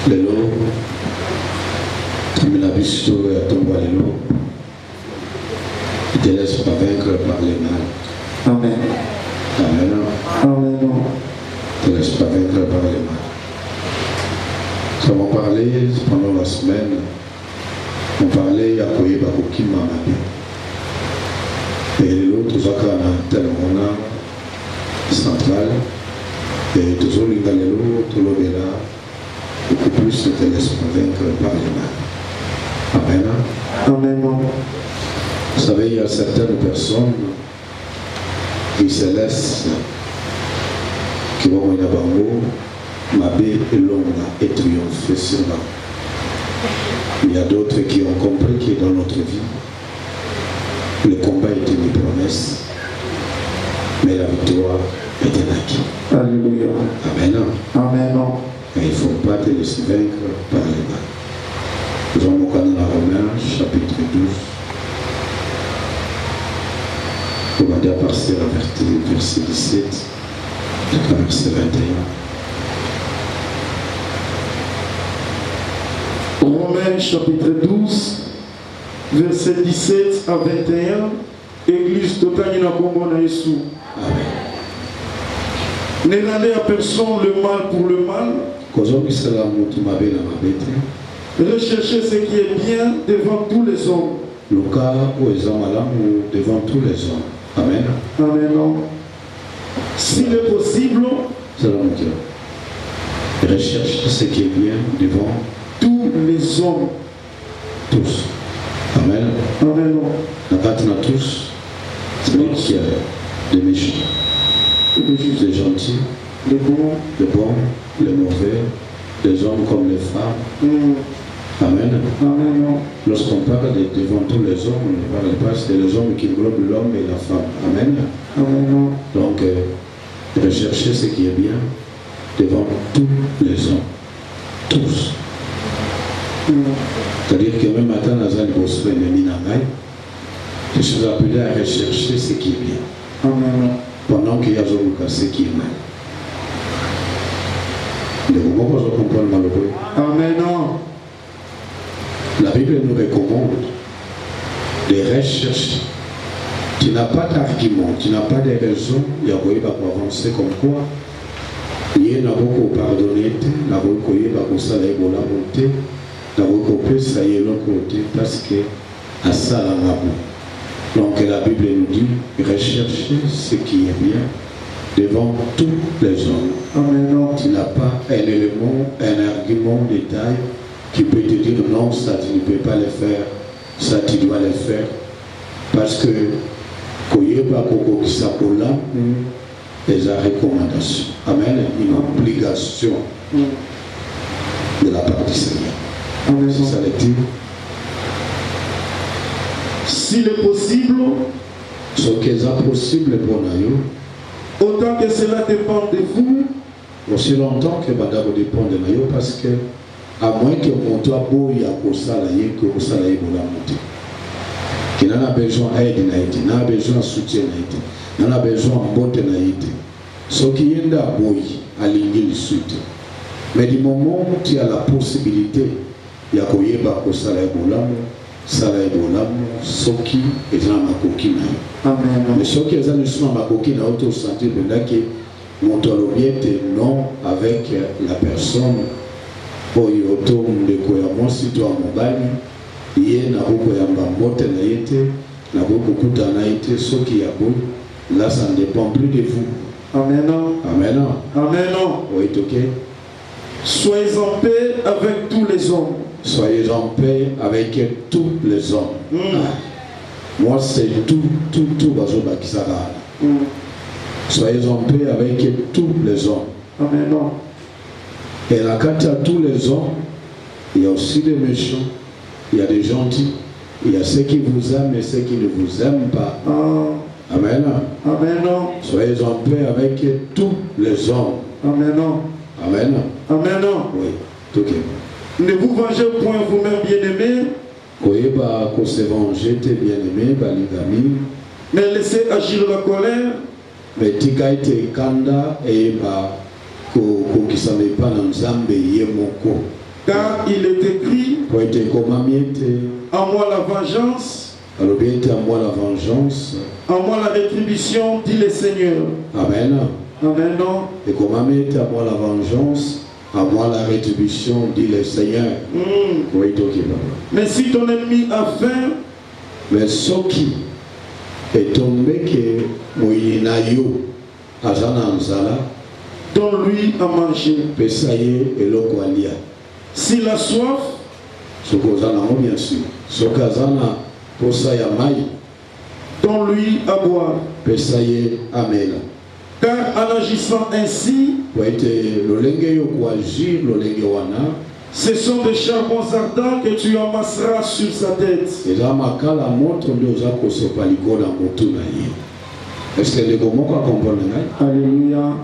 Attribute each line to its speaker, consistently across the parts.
Speaker 1: Lelo, Tamina Bisto et Atomba Lelo, ne te laisse pas vaincre par les mal.
Speaker 2: Amen.
Speaker 1: Amen.
Speaker 2: Amen.
Speaker 1: Ne te laisse pas vaincre par les mal. Nous avons parlé pendant la semaine, on parlait à Koyeba Kokim Mamadi. Et l'autre, Zakana, Telmona, central, et toujours l'Ingalelo, tout le là, beaucoup plus ne te laisse pas vaincre par les mal. Amen.
Speaker 2: Amen.
Speaker 1: Vous savez, il y a certaines personnes qui se laissent, qui vont à Bango, Mabé et Longa et triompher sur là. Il y a d'autres qui ont compris que dans notre vie, le combat était une promesse, mais la victoire était acquise.
Speaker 2: Alléluia.
Speaker 1: Amen.
Speaker 2: Amen.
Speaker 1: Et il ne faut pas te laisser vaincre par les mal. Nous allons regarder dans Romains, chapitre 12. On va dire à partir du verset 17 jusqu'à verset 21.
Speaker 2: Romains chapitre 12, verset 17 à 21, Église totale na Congo na Yesu.
Speaker 1: Amen.
Speaker 2: Ne rendez à personne le mal pour le mal. Recherchez ce qui est bien devant tous les hommes.
Speaker 1: Devant tous les hommes. Amen.
Speaker 2: Amen. S'il est possible,
Speaker 1: recherche ce qui est bien devant
Speaker 2: tous les hommes.
Speaker 1: Tous. Amen.
Speaker 2: Amen.
Speaker 1: Nous avons tous qu'il y a des méchants, des gentils,
Speaker 2: les bons,
Speaker 1: les mauvais, les hommes comme les femmes. Amen.
Speaker 2: Amen.
Speaker 1: Lorsqu'on parle devant tous les hommes, on ne parle pas, c'est les hommes qui englobent l'homme et la femme. Amen.
Speaker 2: Amen.
Speaker 1: Donc, recherchez ce qui est bien devant tous les hommes. Tous. C'est-à-dire que même matin, je suis appelé à rechercher ce qui est bien.
Speaker 2: Amen.
Speaker 1: Pendant qu'il y a ce qui est mal. Vous comprenez malheureux.
Speaker 2: Amen.
Speaker 1: La Bible nous recommande de rechercher. Tu n'as pas d'argument, tu n'as pas de raison, il y a pour avancer comme quoi. Il y a beaucoup pardonné, il y a beaucoup de salaire pour la montée, il y a beaucoup de salaire côté parce que à ça la mabou. Donc la Bible nous dit rechercher ce qui est bien devant tous les hommes.
Speaker 2: Amen.
Speaker 1: Tu n'as pas un élément, un argument, un détail qui peut te dire non, ça tu ne peux pas le faire, ça tu dois le faire. Parce que Koyeba Koko Kisakola est la recommandation. Amen. Une obligation de la part du Seigneur.
Speaker 2: Amen.
Speaker 1: C'est ça le titre.
Speaker 2: S'il est possible,
Speaker 1: Ce qui est possible pour nous,
Speaker 2: autant que cela dépend de vous,
Speaker 1: aussi longtemps que Badabo dépend de nous, parce que à moins que mon toit bouille à Kosalaye, que Kosalaye boula monter. Qu'il n'en a besoin d'aide, n'en a besoin de soutien, n'en a besoin de botte. Ce qui est là bouille à l'ingil sud. Mais du moment où tu as la possibilité, il y a Koyeba Kosalaye boula, Salaye boula, ce qui est dans ma coquine.
Speaker 2: Amen.
Speaker 1: Mais ce qui est dans ma coquine, auto sentir que mon toit non avec la personne. Oyo tom de koyamo sito amobali ye na boko ya mbote na yete na boko kuta na yete soki ya boy là ça ne dépend plus de vous.
Speaker 2: Amen.
Speaker 1: Amen.
Speaker 2: Amen.
Speaker 1: Oui, ok.
Speaker 2: Soyez en paix avec tous les hommes.
Speaker 1: Soyez en paix avec tous les hommes. Moi c'est tout bazo bakisara. Soyez en paix avec tous les hommes.
Speaker 2: Amen.
Speaker 1: Et là, quand il y a tous les hommes, il y a aussi des méchants, il y a des gentils, il y a ceux qui vous aiment et ceux qui ne vous aiment pas. Amen.
Speaker 2: Amen.
Speaker 1: Soyez en paix avec tous les hommes.
Speaker 2: Amen.
Speaker 1: Amen.
Speaker 2: Amen.
Speaker 1: Oui, tout est.
Speaker 2: Ne vous vengez point vous-même, bien-aimés.
Speaker 1: Koye ba ko se venger te bien-aimé, ba ligami.
Speaker 2: Mais laissez agir la colère.
Speaker 1: Mais tika ite kanda e ba ko kisame pa na nzambe ye moko.
Speaker 2: Car il est écrit,
Speaker 1: pour être comme
Speaker 2: en moi la vengeance,
Speaker 1: alors bien à moi la vengeance.
Speaker 2: en moi la rétribution, dit le Seigneur.
Speaker 1: Amen.
Speaker 2: Amen.
Speaker 1: Et comme à moi la vengeance, à moi la rétribution, dit le Seigneur. Oui, toi qui
Speaker 2: mais si ton ennemi a faim,
Speaker 1: mais ce qui est tombé que Moïnayo Azana Nzala,
Speaker 2: donne-lui à manger.
Speaker 1: Pesaye et Lokoalia.
Speaker 2: S'il a soif,
Speaker 1: ce qu'Ozana, bien sûr. Ce qu'Azana, Posaya Maï,
Speaker 2: donne-lui à boire.
Speaker 1: Pesaye Amela.
Speaker 2: Car en agissant ainsi,
Speaker 1: pour être l'olengeyo kwa agir, l'olengewana,
Speaker 2: ce sont des charbons ardents que tu amasseras sur sa tête.
Speaker 1: et là, makala montre nous a kosopaliko na motu na ye. Est-ce que les gomoko comprennent?
Speaker 2: Alléluia.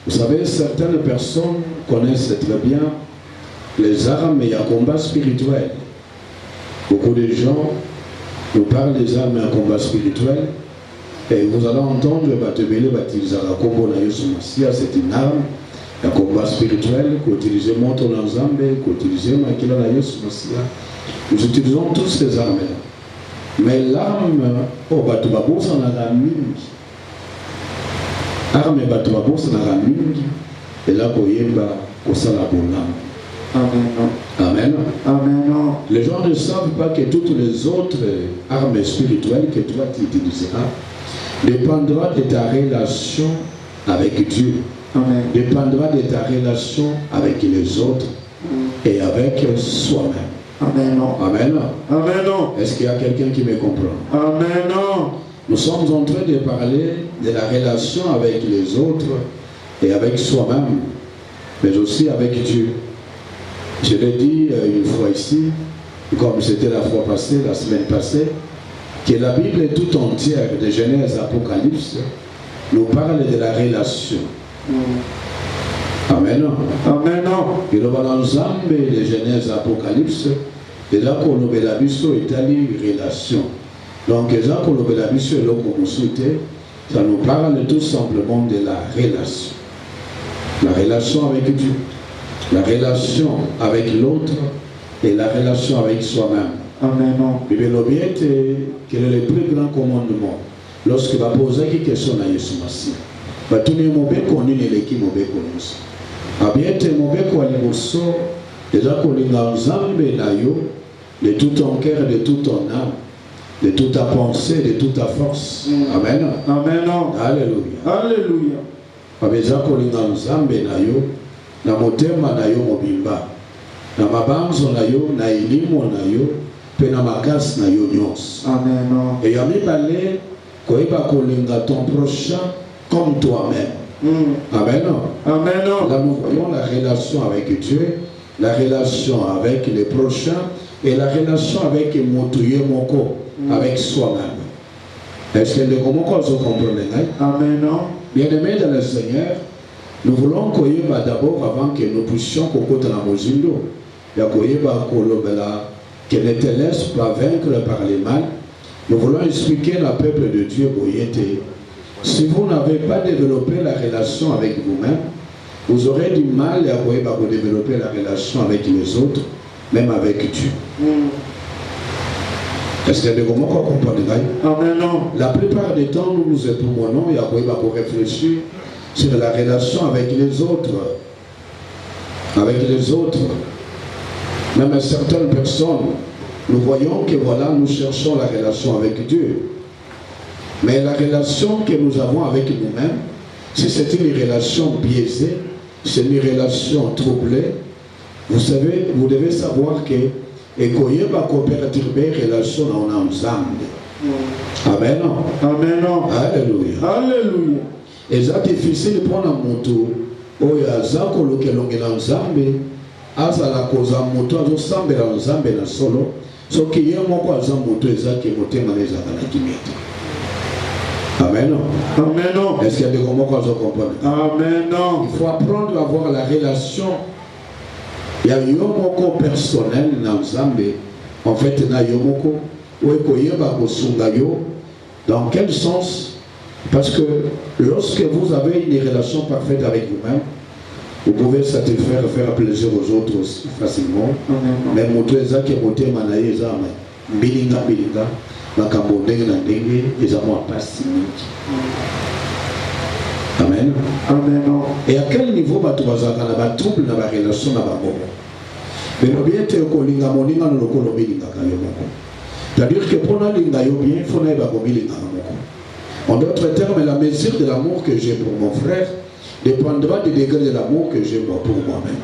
Speaker 1: Vous savez, certaines personnes connaissent très bien les armes et à combat spirituel. Beaucoup de gens nous parlent des armes et à combat spirituel. Et vous allez entendre Batebele Batilizara Kombo na Yesu Masia, c'est une arme à combat spirituel qu'utilisait Moto Nanzambe, qu'utilisait Makila na Yesu Masia. Nous utilisons tous ces armes-là. Mais l'arme, oh, Batubabo, ça n'a pas mingi. Arme Batubabo, ça n'a pas mingi. Et là, Koyemba, Kosala Bolam.
Speaker 2: Amen.
Speaker 1: Amen.
Speaker 2: Amen.
Speaker 1: Les gens ne savent pas que toutes les autres armes spirituelles que toi tu utiliseras dépendra de ta relation avec Dieu.
Speaker 2: Amen.
Speaker 1: Dépendra de ta relation avec les autres et avec soi-même.
Speaker 2: Amen.
Speaker 1: Amen.
Speaker 2: Amen.
Speaker 1: Est-ce qu'il y a quelqu'un qui me comprend?
Speaker 2: Amen.
Speaker 1: Nous sommes en train de parler de la relation avec les autres et avec soi-même, mais aussi avec Dieu. Je l'ai dit une fois ici, comme c'était la fois passée, la semaine passée, que la Bible est tout entière, de Genèse à Apocalypse, nous parle de la relation. Amen.
Speaker 2: Amen.
Speaker 1: Et le balanzambe de Genèse à Apocalypse, et là qu'on a la biso est allé relation. Donc, là qu'on a la biso et là qu'on ça nous parle tout simplement de la relation. La relation avec Dieu, la relation avec l'autre et la relation avec soi-même.
Speaker 2: Amen.
Speaker 1: Bible quel est le plus grand commandement? Lorsque va poser une question à Yesu Masi, va tout le monde connaît l'équipe mauvais connaissance. Abiete mauvais connaissance, déjà qu'on est dans Zambé nayo, de tout ton cœur, de toute ton âme, de toute ta pensée, de toute ta force. Amen.
Speaker 2: Amen.
Speaker 1: Alléluia.
Speaker 2: Alléluia.
Speaker 1: Déjà qu'on est dans Zambé nayo, na motema nayo mobimba, na mabanzo nayo, na elimo nayo. Pena makasi na yo nyonso.
Speaker 2: Amen.
Speaker 1: Et yami balé koyeba kolinga ton prochain comme toi-même. Amen.
Speaker 2: Amen.
Speaker 1: Là nous voyons la relation avec Dieu, la relation avec les prochains et la relation avec Motuye Moko, avec soi-même. Est-ce que les Komoko se comprennent?
Speaker 2: Amen.
Speaker 1: Bien-aimés dans le Seigneur, nous voulons koyeba d'abord avant que nous puissions kokota na mozindo. Ya koyeba kolobela que ne te laisse pas vaincre par les mal. Nous voulons expliquer au peuple de Dieu, Boyete, si vous n'avez pas développé la relation avec vous-même, vous aurez du mal à développer la relation avec les autres, même avec Dieu. Est-ce que vous comprenez?
Speaker 2: Amen.
Speaker 1: La plupart des temps, nous nous éprouvons pour réfléchir sur la relation avec les autres. Avec les autres. Même certaines personnes, nous voyons que voilà, nous cherchons la relation avec Dieu. Mais la relation que nous avons avec nous-mêmes, si c'est une relation biaisée, c'est une relation troublée, vous savez, vous devez savoir que et qu'on y a pas perturber relation en ensemble. Amen.
Speaker 2: Amen.
Speaker 1: Alléluia.
Speaker 2: Alléluia.
Speaker 1: Et c'est difficile pour un moto. Oh ya zako lokelongela nzambe. Asa la koza moto azo sambela nzambe na solo. So ki ye moko aza moto ezaki motema na ezaka na kimete. Amen.
Speaker 2: Amen.
Speaker 1: Est-ce qu'il y a des mots qu'on comprend?
Speaker 2: Amen.
Speaker 1: Il faut apprendre à avoir la relation. Il y a un moko personnel dans Zambé. En fait, il y a un moko où dans quel sens? Parce que lorsque vous avez une relation parfaite avec vous-même, Vous pouvez satisfaire, faire plaisir aux autres aussi facilement. Mais montrer ça qui est monté manaï, ça, bilinga, makambo ndenge na ndenge, ils ont pas si. Amen.
Speaker 2: Amen.
Speaker 1: Et à quel niveau tu vas avoir la trouble dans la relation na bango? Mais le bien est que linga moninga no lokolo bilinga kayo moko. C'est-à-dire que pour na linga yo bien, faut na ba ko bilinga moko. En d'autres termes, la mesure de l'amour que j'ai pour mon frère dépendra du degré de l'amour que j'ai pour moi-même.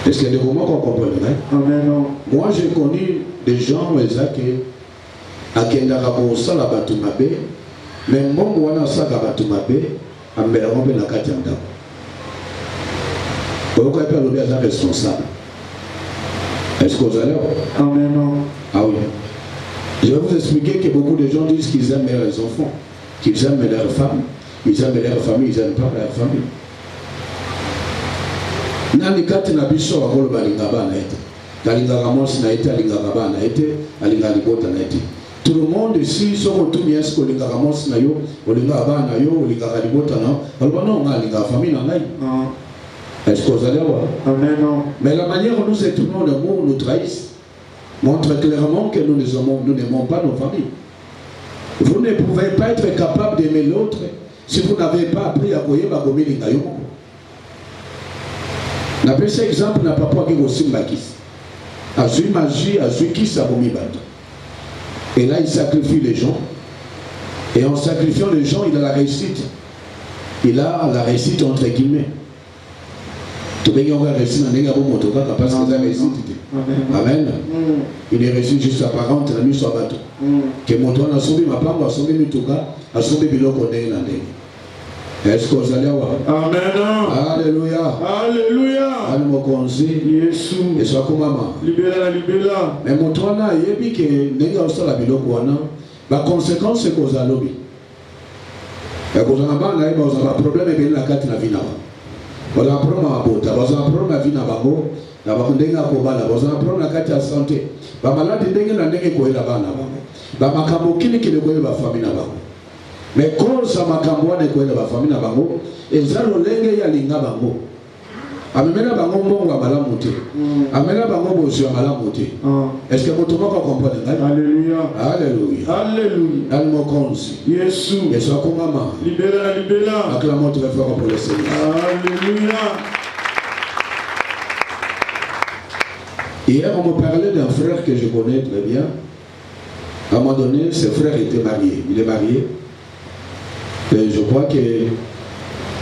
Speaker 1: Est-ce qu'il y a des moments qu'on comprend?
Speaker 2: Amen.
Speaker 1: Moi, j'ai connu des gens qui à Kendara Bosa la Batumabe, mais moi, je suis Batumabe, à Mbelarombe la Katianda. Pourquoi il peut être responsable? Est-ce que vous allez?
Speaker 2: Amen.
Speaker 1: Ah oui. Je vais vous expliquer que beaucoup de gens disent qu'ils aiment leurs enfants, qu'ils aiment leurs femmes, ils aiment leur famille, ils n'aiment pas leur famille. Nani kati na biso wa golo balinga bana ete. Kalinga Ramos na ete, alinga bana ete, alinga libota na ete. Tout le monde ici, sont tout bien ce que linga Ramos na yo, olinga bana yo, olinga libota na, alors non, on a linga famille na ngai. Est-ce que vous allez voir?
Speaker 2: Amen.
Speaker 1: Mais la manière dont nous étournons le mot nous trahissent montre clairement que nous n'aimons pas nos familles. Vous ne pouvez pas être capable d'aimer l'autre si vous n'avez pas appris à koyeba gomi linga yo. N'appelle cet exemple n'a pas pour qui aussi mbakis. Azui magie, azui qui s'abomi bateau. Et là il sacrifie les gens. Et en sacrifiant les gens, il a la réussite. Il a la réussite entre guillemets. Tout le monde a réussi dans les gars parce qu'il a réussi. Amen. Il est réussi juste apparente, la nuit sur bateau. Que mon toit a sauvé ma part, a sauvé mes toukas, a sauvé bilo qu'on est là. Est-ce que vous allez voir?
Speaker 2: Amen.
Speaker 1: Alléluia.
Speaker 2: Alléluia.
Speaker 1: Alléluia.
Speaker 2: Yesu.
Speaker 1: Et soit comme maman.
Speaker 2: Libéra, libéra.
Speaker 1: Mais mon toit là, il y a que nègre aussi la bilo qu'on a. La conséquence c'est qu'on a lobby. Et qu'on a pas là, on a un problème avec la carte na vie là. On a un problème à bota, on a un problème à vie na bango. La bakundenga kobala, on a un problème à carte à santé. Ba malade ndenge na ndenge ko ela bana bango. Ba makambo kini kile ko ela famille na bango. Mais cause à makambo wana ko ela ba famille na bango, ezalo lenge ya linga bango. Amemela bango mbongo malamu te. Amela bango bozo malamu te. Est-ce que vous comprenez?
Speaker 2: Alléluia.
Speaker 1: Alléluia.
Speaker 2: Alléluia.
Speaker 1: Almokonzi.
Speaker 2: Yesu.
Speaker 1: Yesu akomama.
Speaker 2: Libéra, libéra.
Speaker 1: Acclamons très fort pour le Seigneur.
Speaker 2: Alléluia.
Speaker 1: Hier, on me parlait d'un frère que je connais très bien. À un moment donné, ce frère était marié. Il est marié. Et je crois qu'il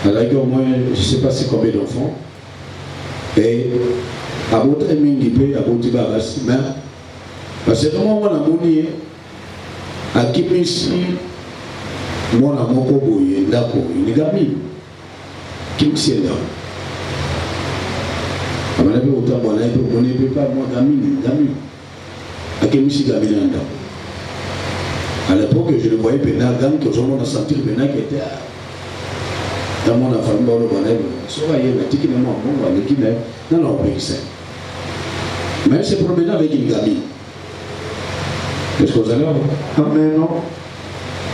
Speaker 1: a au moins, je ne sais pas si combien d'enfants. Et à votre mingi à votre baras, mais parce que moi, on a moni à Kimisi, moi, on a mon boy, d'accord, il est gami. Kimisi est là. À mon avis, autant bon, on ne peut pas, moi, gami. À Kimisi, gami, là. À l'époque, je le voyais pénal, gang, que on a senti le pénal qui était dans mon famille, on le connaît. Soit il y a un petit qui est mort, on va le dire, non, non, on ça. Mais c'est pour promener avec une gamine. Qu'est-ce que vous allez voir?
Speaker 2: Amen.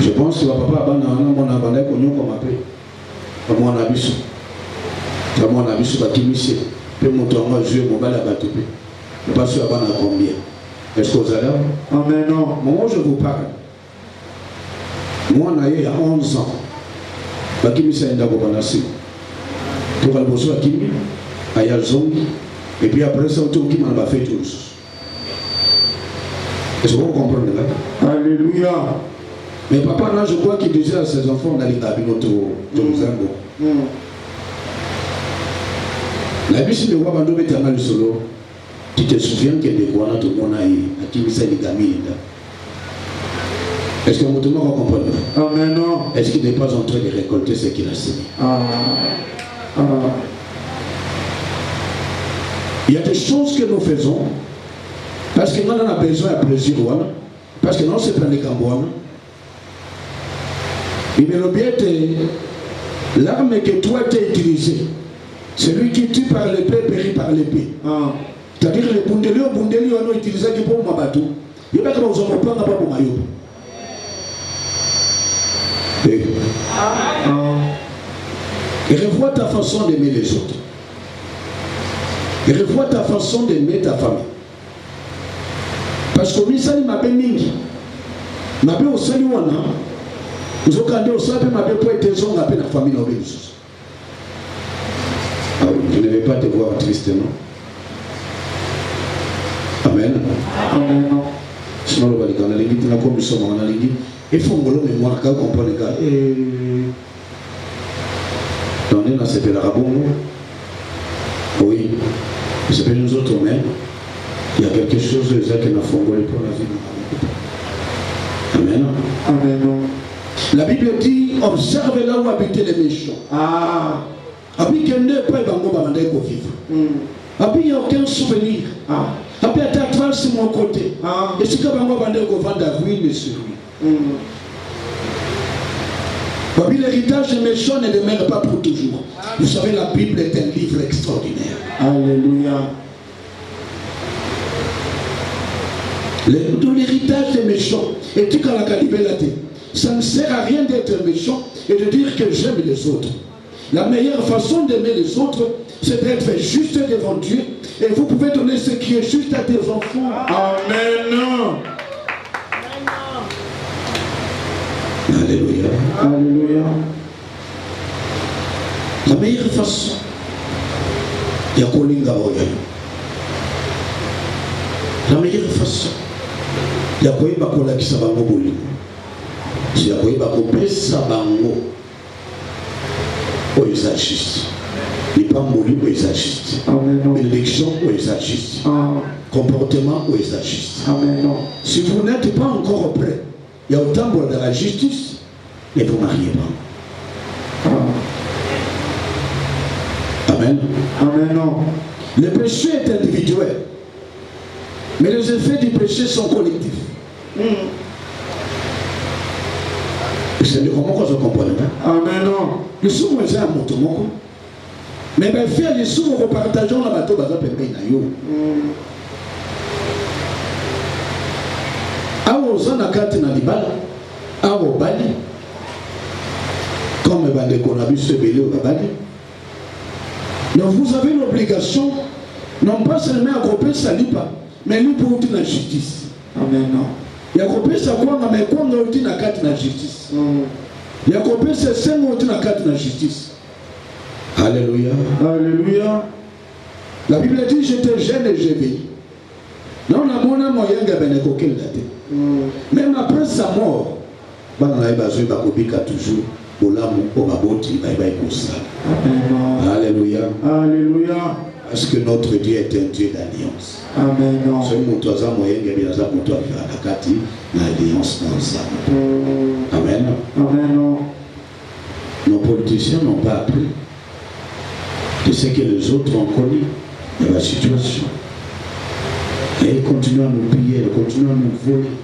Speaker 1: Je pense que papa a mon abandon qu'on y a comme appelé. Comme on a vu ça. Comme on a vu ça, qui m'y sait. Puis mon tour, moi, je vais mon bal à battre. Je ne sais pas si on a combien. Est-ce que vous allez voir?
Speaker 2: Amen.
Speaker 1: Moi, je vous parle. Moi, on a eu 11 ans. Bakimi Saïda Bobanasi. Pour le bosso Akimi, Aya Zongi, et puis après ça, on m'a fait tous. Est-ce que vous comprenez là?
Speaker 2: Alléluia.
Speaker 1: Mais papa, là, je crois qu'il disait à ses enfants d'aller dans notre Zango. La mission de Wabando Betanga solo, tu te souviens que des Guana de Monaï, Akimi Saïda Gamine. Est-ce que vous comprenez?
Speaker 2: Amen.
Speaker 1: Est-ce qu'il n'est pas en train de récolter ce qu'il a semé? Il y a des choses que nous faisons parce que nous avons besoin de plaisir, parce que nous sommes plein de cambouana. Il me le l'arme que toi tu as utilisée, celui qui tue par l'épée périt par l'épée. C'est-à-dire les bundeli, on a utilisé pour ma bateau. Il n'y a pas que nous avons pas pour maillot. Et revois ta façon d'aimer les autres. Et revois ta façon d'aimer ta famille. Parce que misali mabe mingi. Mabe osali wana. Uzokande osabe mabe po etezo ngape na famille na obelusu. Ah oui, je ne vais pas te voir triste, non? Amen.
Speaker 2: Amen.
Speaker 1: Sinon, le Vatican a l'église, la commission a l'église. Il faut que l'homme mémoire, quand on comprend les gars. Dans les, on s'appelle Rabongo. Oui. Il s'appelle nous autres, mais il y a quelque chose de ça qui n'a pas pour la vie. Amen.
Speaker 2: Amen.
Speaker 1: La Bible dit, observe là où habitent les méchants.
Speaker 2: Ah.
Speaker 1: Après qu'il n'y ait pas de bango, il y a vivre. Après, il n'y a aucun souvenir.
Speaker 2: Ah.
Speaker 1: Après, tu as travaillé sur mon côté.
Speaker 2: Ah.
Speaker 1: Et si tu as bango, il y a vendre ruine sur lui. L'héritage méchant ne demeure pas pour toujours. Vous savez, la Bible est un livre extraordinaire.
Speaker 2: Alléluia.
Speaker 1: L'héritage des méchants, et tu as la calibélate. Ça ne sert à rien d'être méchant et de dire que j'aime les autres. La meilleure façon d'aimer les autres, c'est d'être juste devant Dieu. Et vous pouvez donner ce qui est juste à tes enfants.
Speaker 2: Amen.
Speaker 1: Alléluia.
Speaker 2: Alléluia.
Speaker 1: La meilleure façon, il y a Kolinga Boya. La meilleure façon, il y a Koyiba Kola qui s'abango Bolingo. Il y a Koyiba Kopé Sabango. Oh, ils agissent. Les pas mourir, où ils agissent. Élection, où ils agissent. Comportement, où ils agissent.
Speaker 2: Amen.
Speaker 1: Si vous n'êtes pas encore prêt, il y a autant de la justice, et vous ne mariez pas. Amen.
Speaker 2: Amen.
Speaker 1: Le péché est individuel, mais les effets du péché sont collectifs. C'est comment qu'on se comprend.
Speaker 2: Amen.
Speaker 1: Nous sommes un motomoko. Mais bien faire les sous, nous partageons la bateau, bateau, awo zana kati na libala awo bali comme bandeko na biso ebele o babali. Donc vous avez l'obligation non pas seulement à kopesa lipa mais lipa uti na justice.
Speaker 2: Amen.
Speaker 1: Ya kopesa kwanga mais kwanga uti na kati na justice. Ya kopesa sengo uti na kati na justice. Alléluia. Alléluia. La Bible dit j'étais jeune et j'ai vieilli. Non, la mona moyen gabeneko quel date. Même après sa mort, toujours au lamu au baboti Alléluia. Alléluia. Parce que notre Dieu est un Dieu d'alliance. Amen. Amen. Amen. Nos politiciens n'ont pas appris de ce que les autres ont connu de la situation. Et ils continuent à nous piller, ils continuent à nous voler.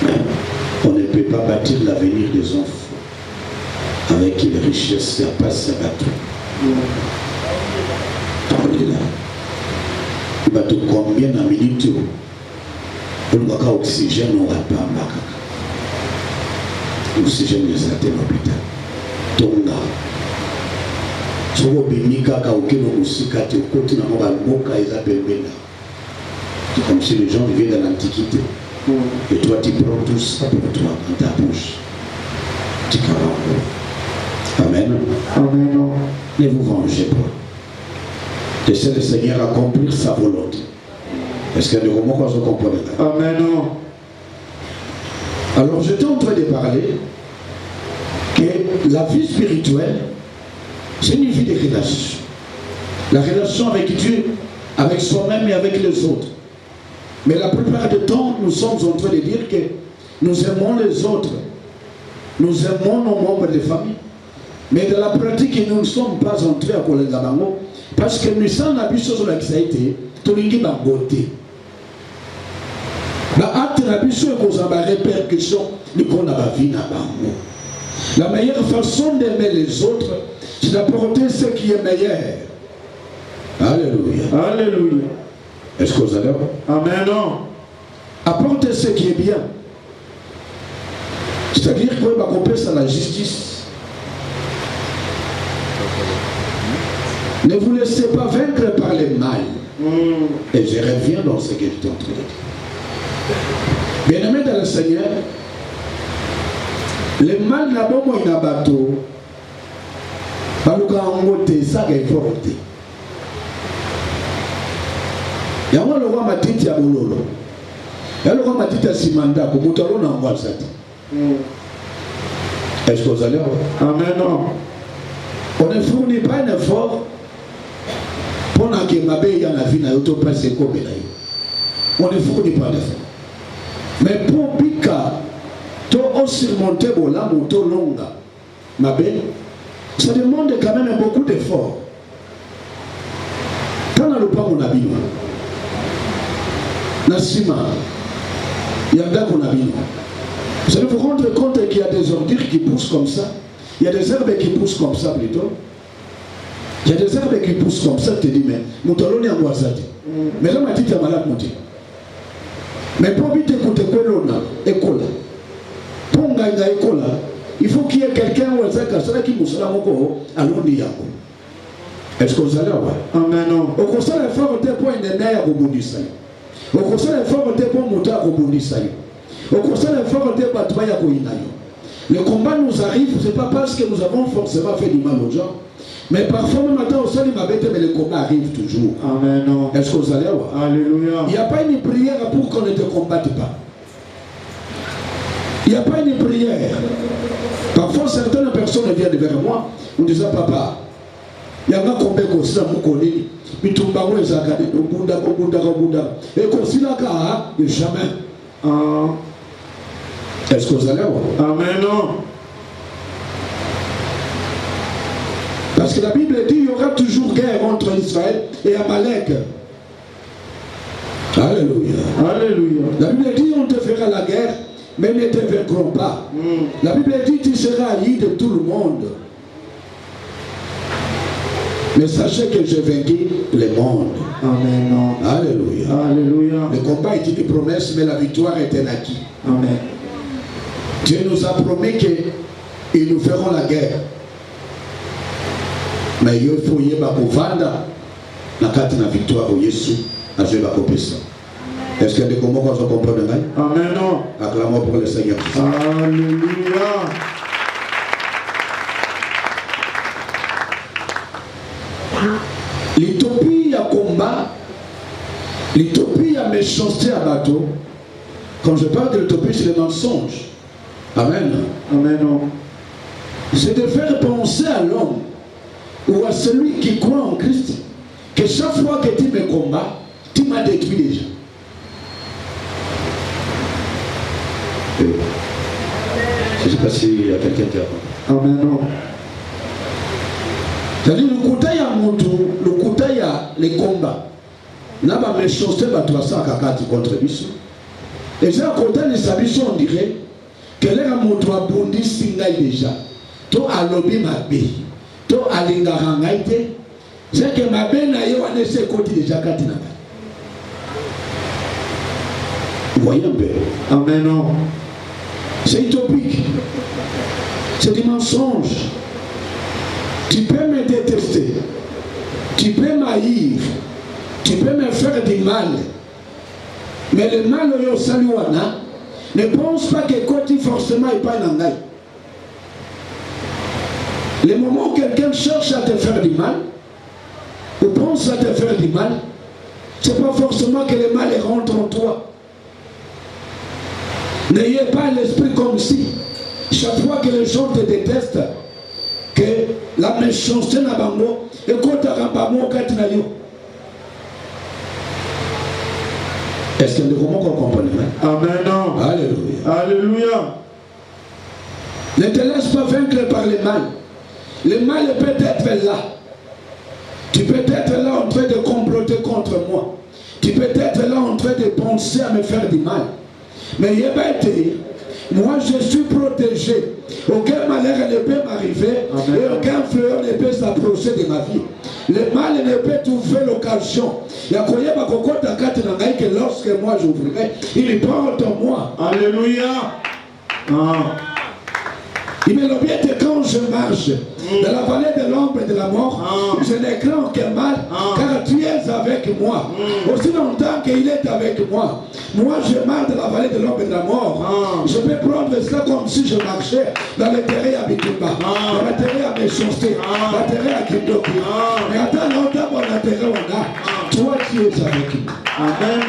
Speaker 1: Mais on ne peut pas bâtir l'avenir des enfants avec les richesses à passer à bateau. On est là. Il va te combien de minutes pour le cas oxygène, on va pas en l'oxygène de certains hôpitaux. Tonga. C'est comme si les gens vivaient dans l'Antiquité. Et toi, tu prends tout ça pour toi dans ta bouche. Tu caramba. Amen. Amen. Ne vous vengez pas. Laissez le Seigneur accomplir sa volonté. Est-ce qu'il y a des romans qu'on se comprend? Amen. Alors, j'étais en train de parler que la vie spirituelle, c'est une vie de relation. La relation avec Dieu, avec soi-même et avec les autres. Mais la plupart du temps, nous sommes en train de dire que nous aimons les autres. Nous aimons nos membres de famille. Mais dans la pratique, nous ne sommes pas entrés à Kolengabango. Parce que nous sommes à Bissot sur l'accident, tout le monde est beauté. La répercussion de la vie. La meilleure façon d'aimer les autres, c'est d'apporter ce qui est meilleur. Alléluia. Alléluia. Est-ce que vous allez? Amen. Apportez ce qui est bien. C'est-à-dire qu'on peut ça la justice. Ne vous laissez pas vaincre par les mal. Et je reviens dans ce que j'étais en train de dire. Bien-aimés dans le Seigneur, le mal n'a pas moins un bateau. Parce que ça il faut voter. Il y a un roi Matiti à Bololo. Il y a un roi Matiti à Simanda pour Moutalo dans Moisat. Est-ce que vous allez voir?
Speaker 2: Amen.
Speaker 1: On ne fournit pas un effort pour que ma belle dans la vie n'a pas passé comme elle. On ne fournit pas d'effort. Mais pour Pika, tu as surmonté la moto longa. Ma belle, ça demande quand même beaucoup d'efforts. Quand on n'a pas mon habit, Nassima, il y a un qu'on habille. Vous allez vous rendre compte qu'il y a des ordures qui poussent comme ça. Il y a des herbes qui poussent comme ça plutôt. Il y a des herbes qui poussent comme ça, tu te dis, mais mon talon est en boisade. Mais là, ma petite est malade, mon Dieu. Mais pour vite écouter quoi l'on a, école. Pour gagner école, il faut qu'il y ait quelqu'un où elle qui mousse la moko à l'Oniako. Est-ce que vous allez voir?
Speaker 2: Amen.
Speaker 1: Au conseil de faire un point de mer au bout du saïd. Au conseil de faire un point de montagne au bout du saïd. Au conseil de faire un point de bataille à Koinayo. Le combat nous arrive, ce n'est pas parce que nous avons forcément fait du mal aux gens. Mais parfois, même maintenant, au sol, mais le combat arrive toujours.
Speaker 2: Amen.
Speaker 1: Est-ce que vous allez voir?
Speaker 2: Alléluia.
Speaker 1: Il n'y a pas une prière pour qu'on ne te combatte pas. Il n'y a pas une prière. Parfois, certaines personnes viennent vers moi en disant, papa, il y a un combat comme ça, mais tout le monde est zakadé, et comme si là, jamais. Est-ce que vous allez voir?
Speaker 2: Amen.
Speaker 1: Parce que la Bible dit qu'il y aura toujours guerre entre Israël et Amalek. Alléluia.
Speaker 2: Alléluia.
Speaker 1: La Bible dit on te fera la guerre, mais ne te vaincront pas. La Bible dit tu seras haï de tout le monde. Mais sachez que j'ai vaincu le monde.
Speaker 2: Amen.
Speaker 1: Alléluia.
Speaker 2: Alléluia.
Speaker 1: Le combat est une promesse, mais la victoire est un acquis.
Speaker 2: Amen.
Speaker 1: Dieu nous a promis qu'ils nous feront la guerre. Mais il faut y avoir vendre la carte de la victoire au Jésus à Jésus ça. Est-ce qu'il y a des combats qu'on se comprend de même?
Speaker 2: Amen.
Speaker 1: Acclamons pour le Seigneur.
Speaker 2: Alléluia.
Speaker 1: L'utopie à combat, l'utopie à méchanceté à bateau. Quand je parle de l'utopie, c'est le mensonge. Amen.
Speaker 2: Amen.
Speaker 1: C'est de faire penser à l'homme ou à celui qui croit en Christ que chaque fois que tu me combats, tu m'as détruit déjà. Je ne sais pas s'il y a quelqu'un qui a.
Speaker 2: Amen.
Speaker 1: C'est-à-dire le côté à Montou, le côté à les combats. Là, ma méchanceté va toi ça contre Bissou. Et c'est à côté de sa mission, on dirait que là, Montou a bondi singaï déjà. To a lobby ma bé. To a l'ingarangaïté. C'est que ma bé n'a eu un essai côté déjà katina. Vous voyez un peu.
Speaker 2: Amen.
Speaker 1: C'est utopique. C'est des mensonges. Tu peux me détester. Tu peux m'haïr. Tu peux me faire du mal. Mais le mal au saluana ne pense pas que côté forcément n'est pas un engaï. Le moment où quelqu'un cherche à te faire du mal, ou pense à te faire du mal, ce n'est pas forcément que le mal rentre en toi. N'ayez pas l'esprit comme si, chaque fois que les gens te détestent, que la méchanceté n'a pas mot, et quand tu as un mot, quand tu as est-ce qu'il y a des moments qu'on comprend?
Speaker 2: Amen.
Speaker 1: Alléluia.
Speaker 2: Alléluia.
Speaker 1: Ne te laisse pas vaincre par le mal. Le mal peut être là. Tu peux être là en train de comploter contre moi. Tu peux être là en train de penser à me faire du mal. Mais il va être, moi je suis protégé. Aucun malheur ne peut m'arriver et aucun fleur ne peut s'approcher de ma vie. Le mal ne peut trouver l'occasion. Il y a que lorsque moi j'ouvrirai, il porte en moi.
Speaker 2: Alléluia.
Speaker 1: Il me l'a bien que quand je marche dans la vallée de l'ombre et de la mort, je ne crains aucun mal, car tu es avec moi. Aussi longtemps qu'il est avec moi. Moi, je marche dans la vallée de l'ombre et de la mort. Je peux prendre cela comme si je marchais dans le terrain à Bitumba, dans le terrain à Méchonsté, dans le terrain à Kindoki. Mais attends, longtemps, on a terrain, on a. Toi, tu es avec nous. Amen.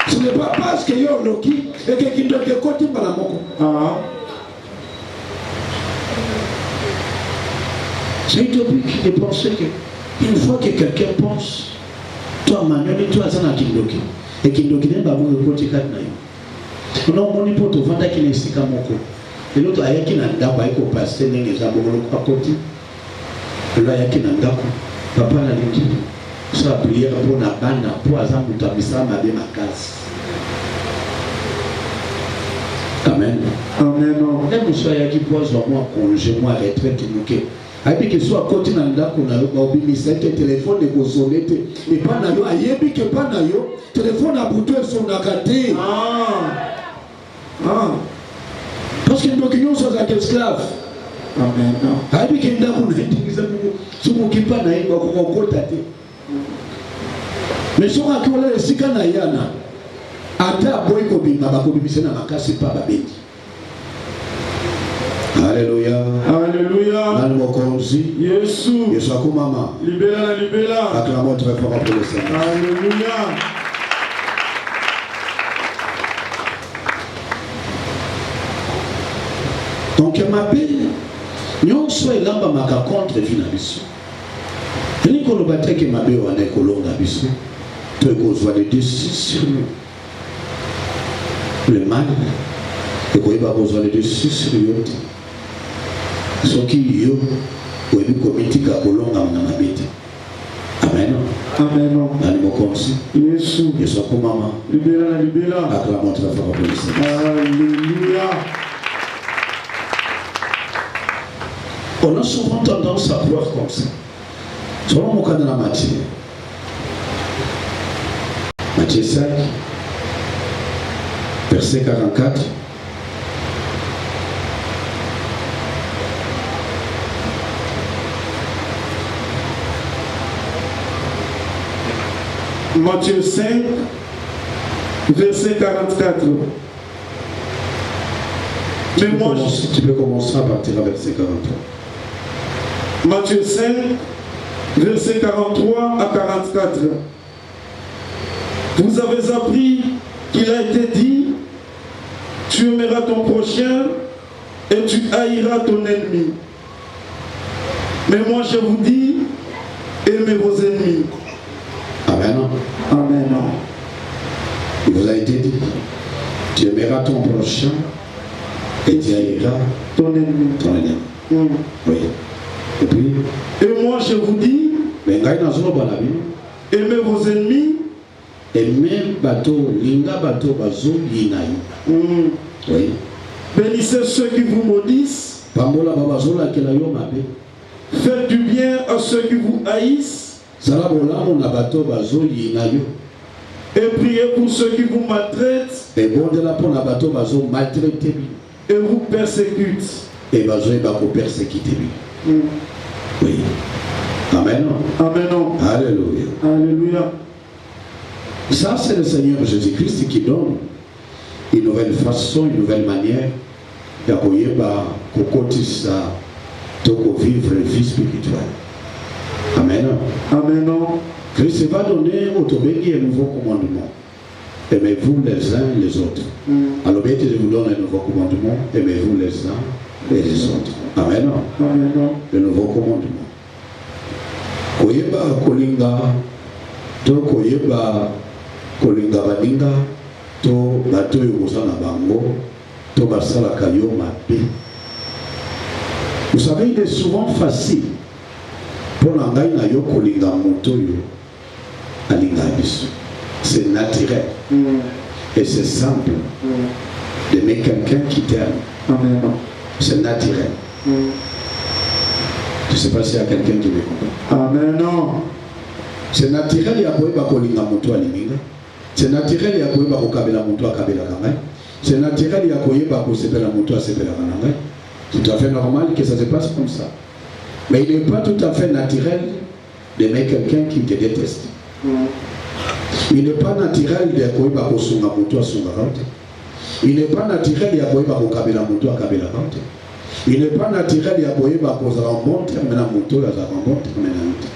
Speaker 1: Ce n'est pas parce que yo loki et que Kindoki est côté par la moko. C'est utopique de penser qu'une fois que quelqu'un pense, toi, Manuel, toi, Zana Kindoki, et Kindoki n'est pas bon de côté quatre naïs. Non, mon hypothèse, vanda qui n'est pas moko. Et l'autre, il y a qui n'a pas été passé, n'est pas bon à côté. Là, il y a qui n'a pas papa n'a dit, ça prière pour la bande, pour Azam, pour Tabissa, ma bien ma casse. Amen. Amen. Même si il y a qui pose au moins congé, moi, retraite, nous. Et que soit côté nanda qu'on a eu un téléphone de Gozolete et pas nayo ayebi que pas nayo téléphone a bouté son akaté parce que nous qui sommes esclaves. Amen. Ayebi que nda qu'on a utilisé pour qui pas nayo ko ko tate mais son akola le sikana yana ata boy ko bima ba ko bimisa na makasi pa babeti. Alléluia. Alléluia. Jésus. Jésus a maman. Libéra, libéra. Acclamons très fort pour le Seigneur. Alléluia. Donc, ma belle, nous sommes là contre Vinabisu. Et nous avons battu que ma belle est colonne d'Abisu. Tu as besoin de dessus sur nous. Le mal, et qu'on a besoin de dessus sur nous. Ce qui est yo, ou est comité qui a colonne à mon amabité. Amen. Amen. Dans comme si. Jésus. Jésus comme maman. Libéra, libéra. Acclamons très fort pour le Seigneur. Alléluia. On a souvent tendance à croire comme ça. Selon mon cas dans la matière. Matthieu 5, verset 44.
Speaker 2: Matthieu 5, verset 44.
Speaker 1: Tu peux commencer à partir à verset 43.
Speaker 2: Matthieu 5, verset 43 à 44. Vous avez appris qu'il a été dit, tu aimeras ton prochain et tu haïras ton ennemi. Mais moi je vous dis, aimez vos ennemis.
Speaker 1: Amen. Amen. Il vous a été dit, tu aimeras ton prochain et tu haïras ton ennemi. Ton ennemi. Oui. Et puis,
Speaker 2: et moi je vous dis, aimez vos ennemis.
Speaker 1: Aimez bateau, linga bateau, bazo, yinaï. Oui.
Speaker 2: Bénissez ceux qui vous maudissent.
Speaker 1: Pambola babazola kelayo mabe.
Speaker 2: Faites du bien à ceux qui vous haïssent. Et priez pour ceux qui vous maltraitent. Et vous persécutent.
Speaker 1: Et oui. Amen. Amen. Alléluia.
Speaker 2: Alléluia.
Speaker 1: Ça, c'est le Seigneur Jésus-Christ qui donne une nouvelle façon, une nouvelle manière de vivre une vie spirituelle. Amen. Amen. Christ va donner au Tobégi un nouveau commandement. Aimez-vous les uns les autres. Alors, bien que je vous donne un nouveau commandement, aimez-vous les uns et les autres. Amen. Amen. Le nouveau commandement. Koyeba kolinga, to koyeba kolinga baninga, to bato yozana bango, to basala kayo mabe. Vous savez, il est souvent facile pour l'engager na yo kolinga moto yo alinga biso. C'est naturel et c'est simple d'aimer quelqu'un qui t'aime. C'est naturel. Je ne sais pas s'il y a quelqu'un qui me comprend.
Speaker 2: Amen.
Speaker 1: C'est naturel, il y a pas kolinga moto alinga. C'est naturel, il y a pas kabela moto akabela kangai. C'est naturel, il y a pas sepela moto asepela kangai. tout à fait normal que ça se passe comme ça. Mais il n'est pas tout à fait naturel d'aimer quelqu'un qui te déteste. Il n'est pas naturel de koiba kosunga mutu asunga kaute. Il n'est pas naturel de koiba kokabela mutu akabela kaute. Il n'est pas naturel de koiba kozala bon terme na mutu azala bon terme na mutu.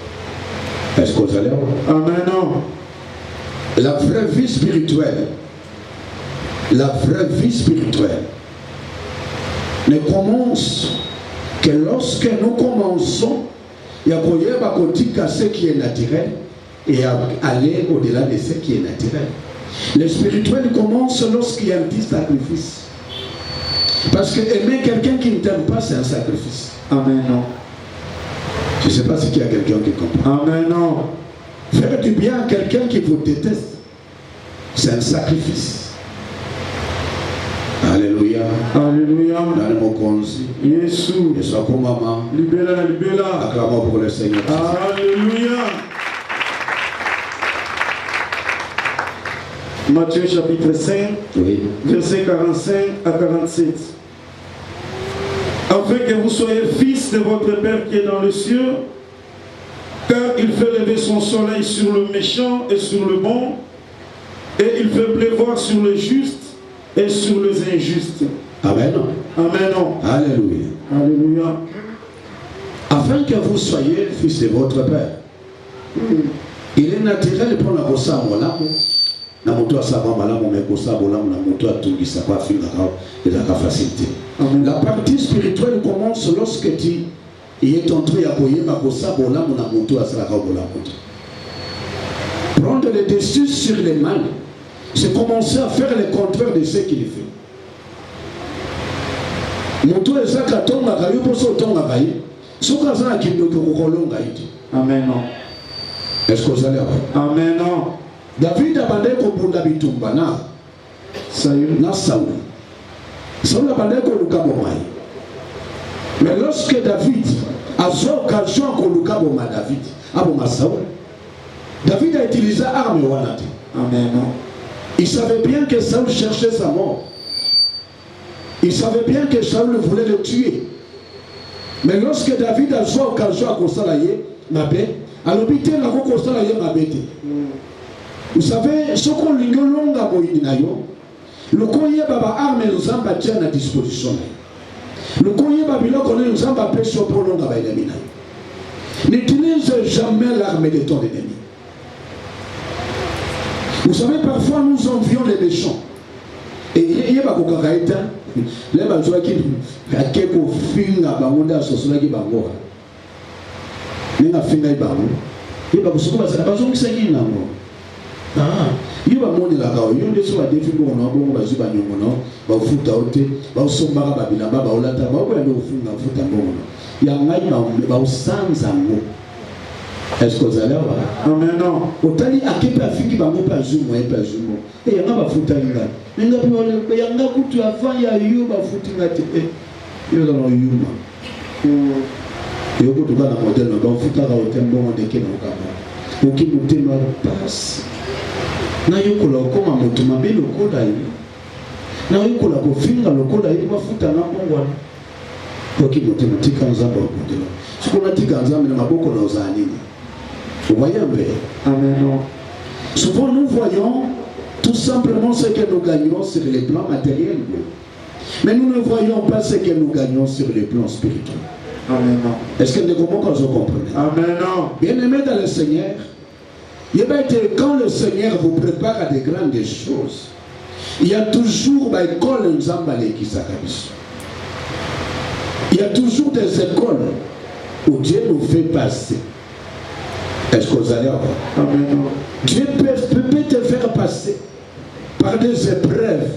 Speaker 1: Est-ce que vous allez voir?
Speaker 2: Amen.
Speaker 1: La vraie vie spirituelle, ne commence que lorsque nous commençons à koyeba ce qui est naturel et à aller au-delà de ce qui est naturel. Le spirituel commence lorsqu'il y a un petit sacrifice. Parce que aimer quelqu'un qui ne t'aime pas, c'est un sacrifice.
Speaker 2: Amen.
Speaker 1: Je ne sais pas s'il y a quelqu'un qui comprend.
Speaker 2: Amen.
Speaker 1: Faire du bien à quelqu'un qui vous déteste, c'est un sacrifice. Alléluia.
Speaker 2: Alléluia.
Speaker 1: Dans le mot concis.
Speaker 2: Jésus.
Speaker 1: Et soit comme maman.
Speaker 2: Libéla, libéla.
Speaker 1: Acclamons pour le Seigneur.
Speaker 2: Alléluia. Matthieu chapitre 5,
Speaker 1: oui.
Speaker 2: Versets 45 à 47. Afin que vous soyez fils de votre Père qui est dans le ciel, car il fait lever son soleil sur le méchant et sur le bon, et il fait pleuvoir sur les justes et sur les injustes.
Speaker 1: Amen.
Speaker 2: Amen.
Speaker 1: Alléluia.
Speaker 2: Alléluia.
Speaker 1: Afin que vous soyez fils de votre Père. Il est naturel pour la bossa molamu. Na moto asaba malamu mekosa bolamu na moto atungisa kwa finga kao et facilité. La partie spirituelle commence lorsque tu es entré à koyeba kosa bolamu na moto asala kao bolamu. Prendre le dessus sur les mal, c'est commencer à faire le contraire de ce qu'il fait. Moto ezaka tonga kayo poso tonga kayo. Soka za kindo kolonga iti.
Speaker 2: Amen.
Speaker 1: Est-ce que vous allez avoir?
Speaker 2: Amen.
Speaker 1: David a bandé kobunda bitumba na Saül. Saül a bandé koluka bomai. Mais lorsque David a eu occasion koluka boma David, aboma Saül, David a utilisé arme wanate.
Speaker 2: Amen.
Speaker 1: Il savait bien que Saül cherchait sa mort. Il savait bien que Saül voulait le tuer. Mais lorsque David a eu occasion à kosalaye mabe, alors bité na ko kosalaye mabete. Vous savez, ce qu'on lui longa boyinayo, le courrier baba arme nous en tient à disposition. Le courrier babylon nous en pêche sur prolonga baïdamina. N'utilise jamais l'arme de ton ennemi. Vous savez, parfois nous envions les méchants. Et il y a pas de kakaïta, les bazoua qui a quelques filles à Bamonda, Sosola qui Bangoa. Il y a filles à Bamou. Il y a pas de bazoua qui s'agit là. Il va monter la caille, il y a des défis pour nous, pour nous, pour nous, pour foutre, pour sombar babila, pour la table, pour nous faire foutre bon. Il y a un gars pour sans amour. Est-ce que vous allez voir?
Speaker 2: Amen.
Speaker 1: Otali akepa fiki ba mo pas zumo et pas zumo. Et yanga ba fouta inga. Nga bi yanga kutu avant ya yo ba futinga te. Yo dans yuma. Yo kutu kana modèle ba futa ka otembo ndeke na kama. Oki mutema passe. Na yokola okoma moto mabe lokola ye na yokola kofinga lokola ye bafuta na kongwana oki motema tika nzamba okondela sikona tika nzamba na maboko na ozanini. Vous voyez un peu?
Speaker 2: Amen.
Speaker 1: Souvent nous voyons tout simplement ce que nous gagnons sur les plans matériels, mais nous ne voyons pas ce que nous gagnons sur les plans spirituels.
Speaker 2: Amen.
Speaker 1: Est-ce que vous comprenez? Amen. Bien aimé dans le Seigneur, quand le Seigneur vous prépare à de grandes choses, il y a toujours des écoles qui s'accabissent. Il y a toujours des écoles où Dieu nous fait passer. Est-ce que vous allez avoir?
Speaker 2: Amen.
Speaker 1: Dieu peut te faire passer par des épreuves.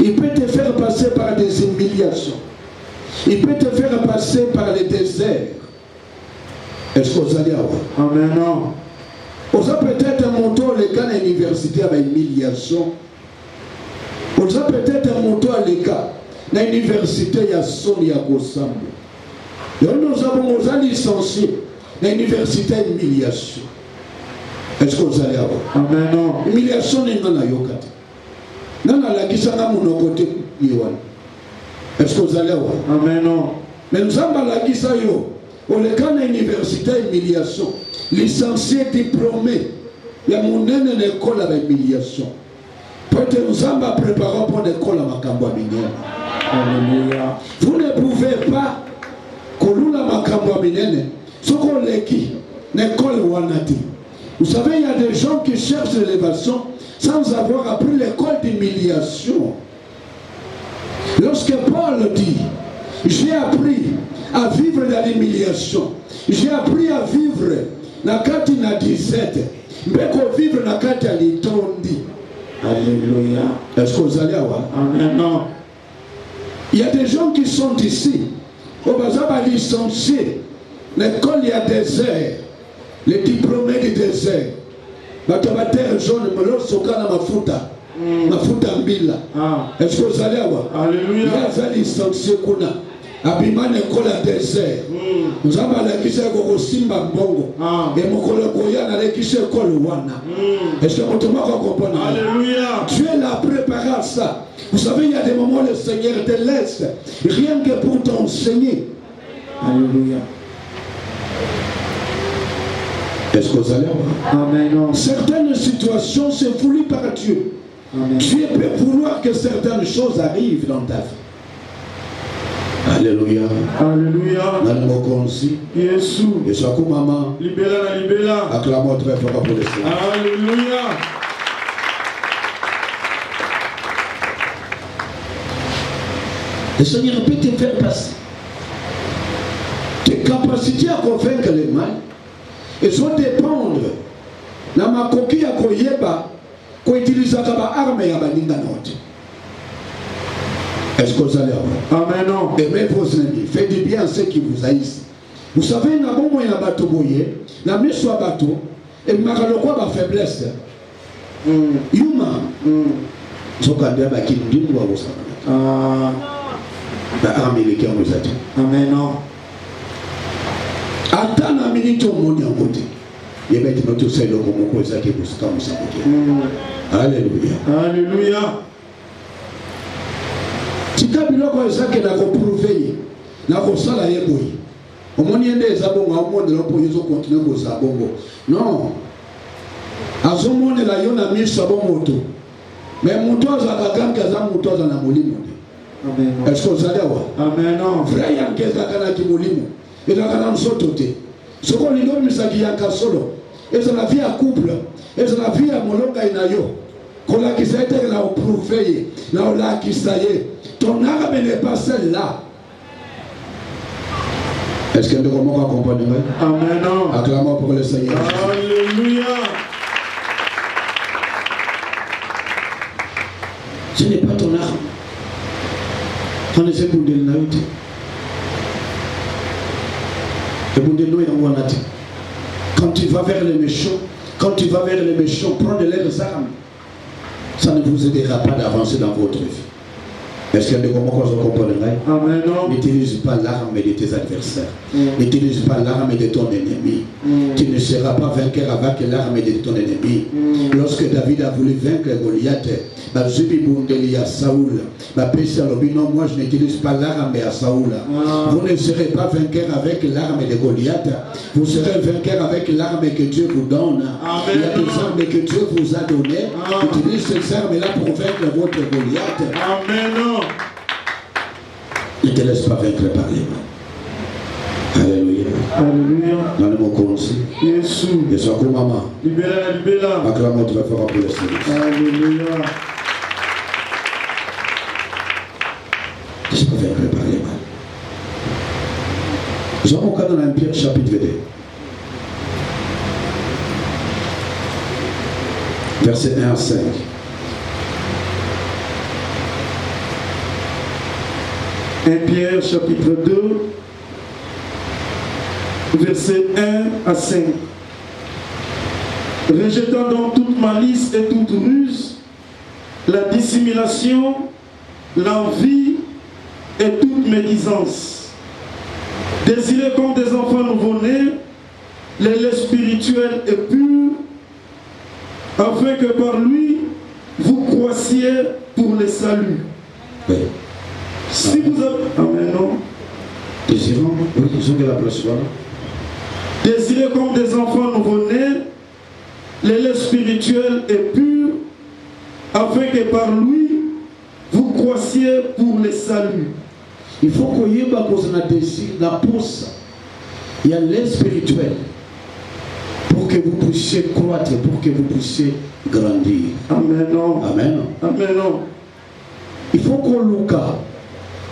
Speaker 1: Il peut te faire passer par des humiliations. Il peut te faire passer par les déserts. Est-ce que vous allez avoir?
Speaker 2: Amen.
Speaker 1: Vous avez peut-être un moto à l'école à l'université avec humiliation. Vous avez peut-être un moto à l'école à l'université, il y a son, il y a Gossambo. Et nous avons licencié à l'université humiliation. Est-ce que vous allez avoir?
Speaker 2: Amen.
Speaker 1: Humiliation n'est pas la yokata. Nana la kisanga mon côté. Est-ce que vous allez voir?
Speaker 2: Amen.
Speaker 1: Mais nous avons la Gisayo. Au cas de l'université humiliation. Licencié diplômé. Il y a mon école avec humiliation. Peut-être nous avons préparé pour l'école à Makambo Aminé.
Speaker 2: Alléluia.
Speaker 1: Vous ne pouvez pas Kolula Makambo Aminé. Ce qu'on l'équipe, l'école Wanati. Vous savez, il y a des gens qui cherchent l'élévation sans avoir appris l'école d'humiliation. Lorsque Paul dit, j'ai appris à vivre dans l'humiliation, j'ai appris à vivre dans la 17, mais qu'on vivre dans la litondi.
Speaker 2: Alléluia.
Speaker 1: Est-ce que vous allez avoir?
Speaker 2: Amen.
Speaker 1: Il y a des gens qui sont ici, au bazar licenciés. L'école, il y a des airs, les diplômés du désert. Batabater jaune, mais lorsqu'on a mafuta mbila. Est-ce que vous allez avoir?
Speaker 2: Alléluia.
Speaker 1: Il y a des licenciés qu'on a. Abima l'école à désert. Nous avons la kise koko simba mbongo. Et mon collègue a la kise école wana. Est-ce que vous comprenez?
Speaker 2: Alléluia.
Speaker 1: Dieu l'a préparé à ça. Vous savez, il y a des moments où le Seigneur te laisse rien que pour t'enseigner.
Speaker 2: Alléluia.
Speaker 1: Est-ce que vous allez voir?
Speaker 2: Amen.
Speaker 1: Certaines situations sont voulues par Dieu.
Speaker 2: Amen.
Speaker 1: Dieu peut vouloir que certaines choses arrivent dans ta vie. Alléluia.
Speaker 2: Alléluia.
Speaker 1: Jésus. Jésus. Maman.
Speaker 2: Libéla, libéla.
Speaker 1: Acclamons très fort pour le Seigneur.
Speaker 2: Alléluia.
Speaker 1: Le Seigneur peut te faire passer. Tes capacités à convaincre les mal, elles vont dépendre de ma coquille à Koyeba, qu'on utilise comme arme et à Baninganot. Est-ce que vous allez avoir?
Speaker 2: Amen.
Speaker 1: Aimez vos ennemis, faites du bien à ceux qui vous haïssent. Vous savez, il y a un bon moyen à bateau boyer, il y a mis sur un bateau, et il y a ma faiblesse. Yuma, ce qu'on a dit, c'est qu'il dit, vous savez. Américain nous a dit.
Speaker 2: Amen.
Speaker 1: Attends la minute au monde en côté. Il y a maintenant tout ça, comme on ça qui vous comme ça. Alléluia.
Speaker 2: Alléluia.
Speaker 1: Si tu as vu le ça qui n'a pas prouvé, n'a pas ça la yébouille. Au monde il y a des abons, au monde de l'opposition ils ont continué pour ça bongo. Non. À ce moment là, il y a mis ça bon moto. Mais moto ça va gagner ça moto ça na molimo.
Speaker 2: Amen.
Speaker 1: Est-ce que vous allez voir?
Speaker 2: Amen.
Speaker 1: Frère yanke ça kana ki molimo. Et là kana msotote. Ce qu'on lui donne ça qui yanka solo. Et c'est la vie à couple. Et c'est la vie à molonga inayo. Qu'on a qui s'est été là au prouvé, là où là qui ça y est. Ton âme n'est pas celle-là. Est-ce que nous pouvons comprendre?
Speaker 2: Amen.
Speaker 1: Acclamons pour le Seigneur.
Speaker 2: Alléluia.
Speaker 1: Ce n'est pas ton âme. On essaie pour de l'naïté. Et pour de nous, quand tu vas vers les méchants, prends de leurs armes. Ça ne vous aidera pas d'avancer dans votre vie. Est-ce que vous comprenez?
Speaker 2: Amen.
Speaker 1: N'utilise pas l'arme de tes adversaires. N'utilise pas l'arme de ton ennemi. Tu ne seras pas vainqueur avec l'arme de ton ennemi. Lorsque David a voulu vaincre Goliath, Saoul, non, moi je n'utilise pas l'arme à Saoul. Vous ne serez pas vainqueur avec l'arme de Goliath. Vous serez vainqueur avec l'arme que Dieu vous donne. Il y a des armes que Dieu vous a données. Utilisez ces armes-là pour vaincre votre Goliath.
Speaker 2: Amen.
Speaker 1: Ne te laisse pas vaincre par les mains. Alléluia.
Speaker 2: Alléluia.
Speaker 1: Dans le mot concis.
Speaker 2: Jésus.
Speaker 1: Et soit comme maman.
Speaker 2: Libéla, libéla.
Speaker 1: Acclamons très fort pour le Seigneur.
Speaker 2: Alléluia.
Speaker 1: Ne te laisse pas vaincre par les mains. Nous avons encore dans l'Empire chapitre 2. Verset 1 à 5.
Speaker 2: 1 Pierre chapitre 2, versets 1 à 5. Rejetant donc toute malice et toute ruse, la dissimulation, l'envie et toute médisance. Désirez comme des enfants nouveau-nés les laits spirituels et purs, afin que par lui vous croissiez pour le salut.
Speaker 1: Oui.
Speaker 2: Si vous avez... Amen, non.
Speaker 1: Désirons, oui, ils ont de la place, voilà.
Speaker 2: Désirez comme des enfants nouveau-nés, le lait spirituel et pur, afin que par lui, vous croissiez pour le salut.
Speaker 1: Il faut qu'on y ait un désir, la pousse. Il y a lait spirituel pour que vous puissiez croître, pour que vous puissiez grandir.
Speaker 2: Amen. Non.
Speaker 1: Amen.
Speaker 2: Amen. Non.
Speaker 1: Il faut qu'on louka.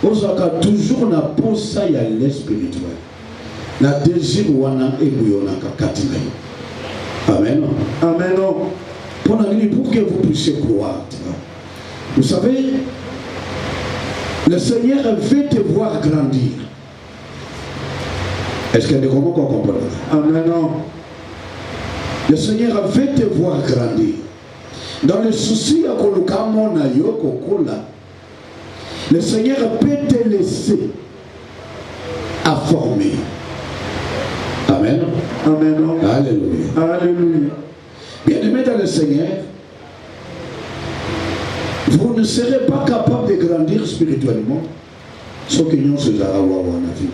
Speaker 1: Osaka toujours na poussa il y a lait spirituel. Na désir wana ebuyona katina. Amen.
Speaker 2: Amen. Non.
Speaker 1: Pour que vous puissiez croître. Vous savez, le Seigneur veut te voir grandir. Est-ce qu'il y a des moments qu'on comprend?
Speaker 2: Amen. Non.
Speaker 1: Le Seigneur veut te voir grandir. Dans le souci à Kolukamo na yoko kola, le Seigneur peut te laisser à former. Amen.
Speaker 2: Amen.
Speaker 1: Alléluia.
Speaker 2: Alléluia.
Speaker 1: Bien-aimés dans le Seigneur, vous ne serez pas capable de grandir spirituellement sauf que nous sommes à vie.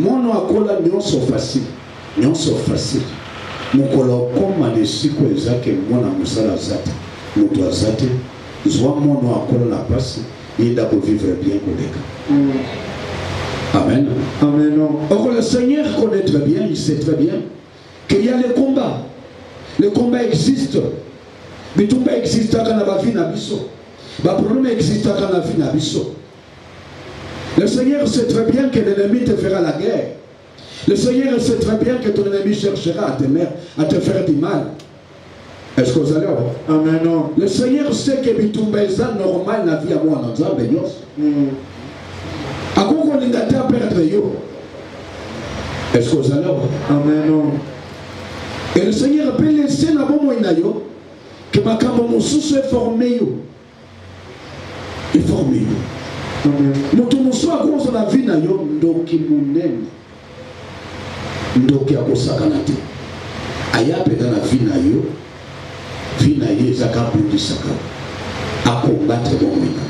Speaker 1: Mon akola nyonso facile. Nyonso facile. Mukolo koma de siko ezake mwana musala zate. Mutu azate. Zwa mono akola la place. Il doit vivre bien collègue. Amen.
Speaker 2: Amen.
Speaker 1: Or le Seigneur connaît très bien, il sait très bien qu'il y a les combats. Les combats existent. Mais tout le existe quand on a vie na biso. Le problème existe quand on a vie na biso. Le Seigneur sait très bien que l'ennemi te fera la guerre. Le Seigneur sait très bien que ton ennemi cherchera à te faire du mal. Est-ce que vous allez voir?
Speaker 2: Amen.
Speaker 1: Le Seigneur sait que bitumba est normal la vie à moi dans un beignos. À quoi on est à perdre yo? Est-ce que vous allez voir?
Speaker 2: Amen.
Speaker 1: Et le Seigneur peut laisser la bombe inayo que ma caméra soit formée yo. Et formé yo. Moto muso akoza na vie na yo ndoki munene ndoki akosakana te ayapeka na vie na yo ezaka bundisaka akombatre bomina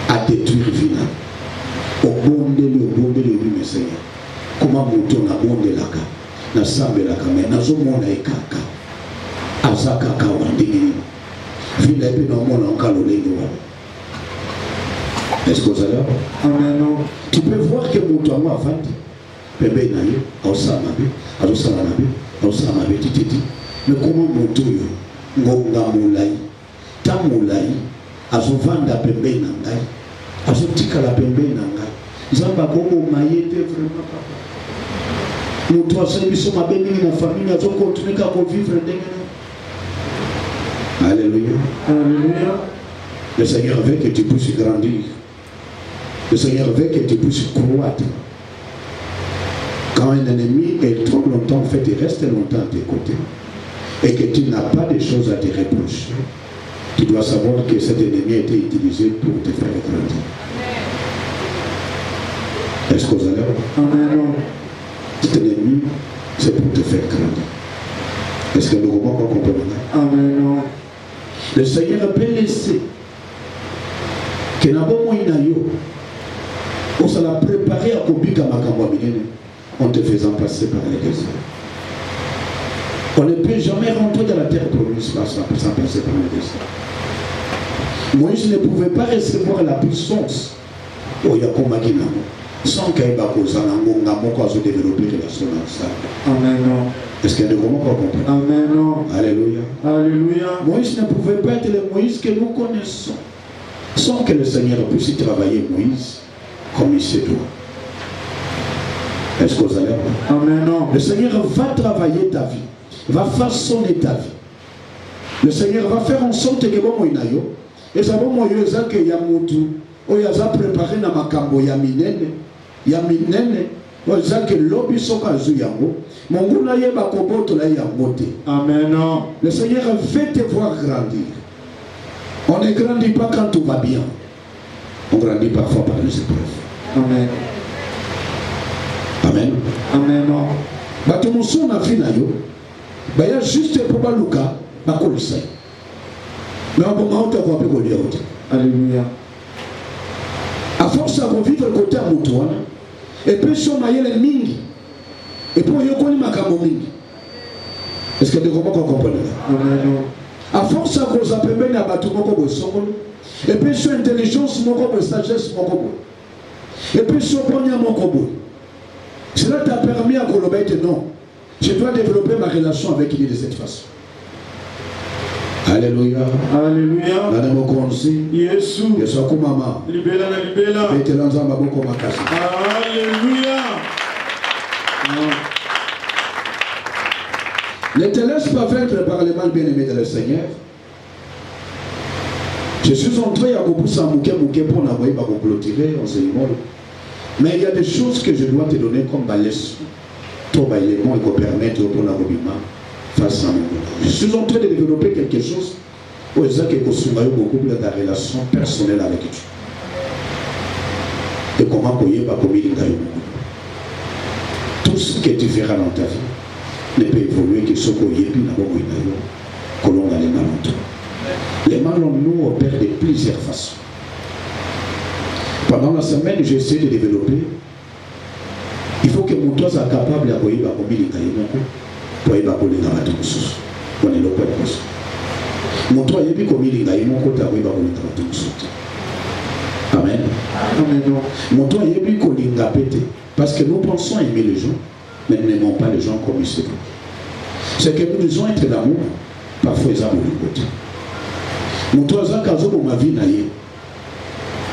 Speaker 1: a détruire vie na obondeli lui Seigneur comment moto na bondelaka na sambelaka mais nazomona ekaka azaka ka wandeli vie na epe na mona nkalolenge wana. Est-ce que vous allez voir?
Speaker 2: Amen.
Speaker 1: Tu peux voir que mon toit m'a fait. Bébé naïe, osamabe, osamabe, titi. Mais comment mon toit ngonga moulai, ta moulai, azovanda bébé nangai, azotika la bébé nangai. Zamba gogo maïete vraiment papa. Mon toit c'est biso ma bébé na famille, azo continuer à vivre ndenge. Alléluia.
Speaker 2: Alléluia.
Speaker 1: Le Seigneur veut que tu puisses grandir. Le Seigneur veut que tu puisses croître. Quand un ennemi est trop longtemps, en fait, il reste longtemps à tes côtés et que tu n'as pas de choses à te reprocher, tu dois savoir que cet ennemi a été utilisé pour te faire grandir. Est-ce que vous allez voir?
Speaker 2: Amen.
Speaker 1: Cet ennemi, c'est pour te faire grandir. Est-ce que nous comprenons?
Speaker 2: Amen.
Speaker 1: Le Seigneur peut laisser que n'abonne inayo. On s'en a préparé à Kobika Makambouamine en te faisant passer par les déserts. On ne peut jamais rentrer dans la terre promise sans passer par les déserts. Moïse ne pouvait pas recevoir la puissance au Yakomaginamo sans qu'il y ait un développer relation ensemble.
Speaker 2: Amen.
Speaker 1: Est-ce qu'il y a des moments qu'on comprend?
Speaker 2: Amen.
Speaker 1: Alléluia.
Speaker 2: Alléluia.
Speaker 1: Moïse ne pouvait pas être le Moïse que nous connaissons sans que le Seigneur puisse travailler Moïse comme il se doit. Est-ce que vous allez voir?
Speaker 2: Amen.
Speaker 1: Le Seigneur va travailler ta vie, va façonner ta vie. Le Seigneur va faire en sorte que bon moinayo et ça bon moyo ezake ya mutu oyaza préparé na makambo ya minene ezake lobi soka zu yango monguna yeba koboto la yango te.
Speaker 2: Amen.
Speaker 1: Le Seigneur veut te voir grandir. On ne grandit pas quand tout va bien. On grandit parfois par les épreuves.
Speaker 2: Amen.
Speaker 1: Amen.
Speaker 2: Amen.
Speaker 1: Batomoso na vie na yo, baya juste pour baluka bakolisa. Mais on peut pas te voir pour dire autre.
Speaker 2: Alléluia.
Speaker 1: À force à revivre le côté à Moutouana, et puis sur Mayele Mingi, et puis il y a Makamo Mingi. Est-ce que vous comprenez? À force à cause à Pemben à Batumoko Songolo, et puis sur intelligence, mon sagesse, mon kobo. Et puis sur Ponya mon kobo. Cela t'a permis à Kolobete, non. Je dois développer ma relation avec lui de cette façon. Alléluia. Alléluia. Madame Okonsi. Yesu. Yesu akumama. Libela na libela. Bete lanza maboko makasi. Alléluia. Ne te laisse pas vaincre par les mal bien-aimés de le Seigneur. Je suis entré à Kobusa Mouké pour n'avoir pas clôturer enseignement. Mais il y a des choses que je dois te donner comme balèze. Toi, l'élément qui permettre pour la robima face à mon. Je suis en train de développer quelque chose où il y a beaucoup de ta relation personnelle avec Dieu. Et comment tu peux pas tout ce que tu feras dans ta vie ne peut évoluer que ce que tu as que l'on a les malentendus. Les malentendus opèrent de plusieurs façons. Pendant la semaine, j'ai essayé de développer. Il faut que mon toit soit capable de faire pour y pour y on est le point de vue. Mon toit est comme il est mon côté pour amen. Mon toit est comme il est parce que nous pensons aimer les gens, mais nous n'aimons pas les gens comme ils se font. C'est que nous devons être d'amour, parfois ils ont le côté. Mon toit est comme ma vie naïe.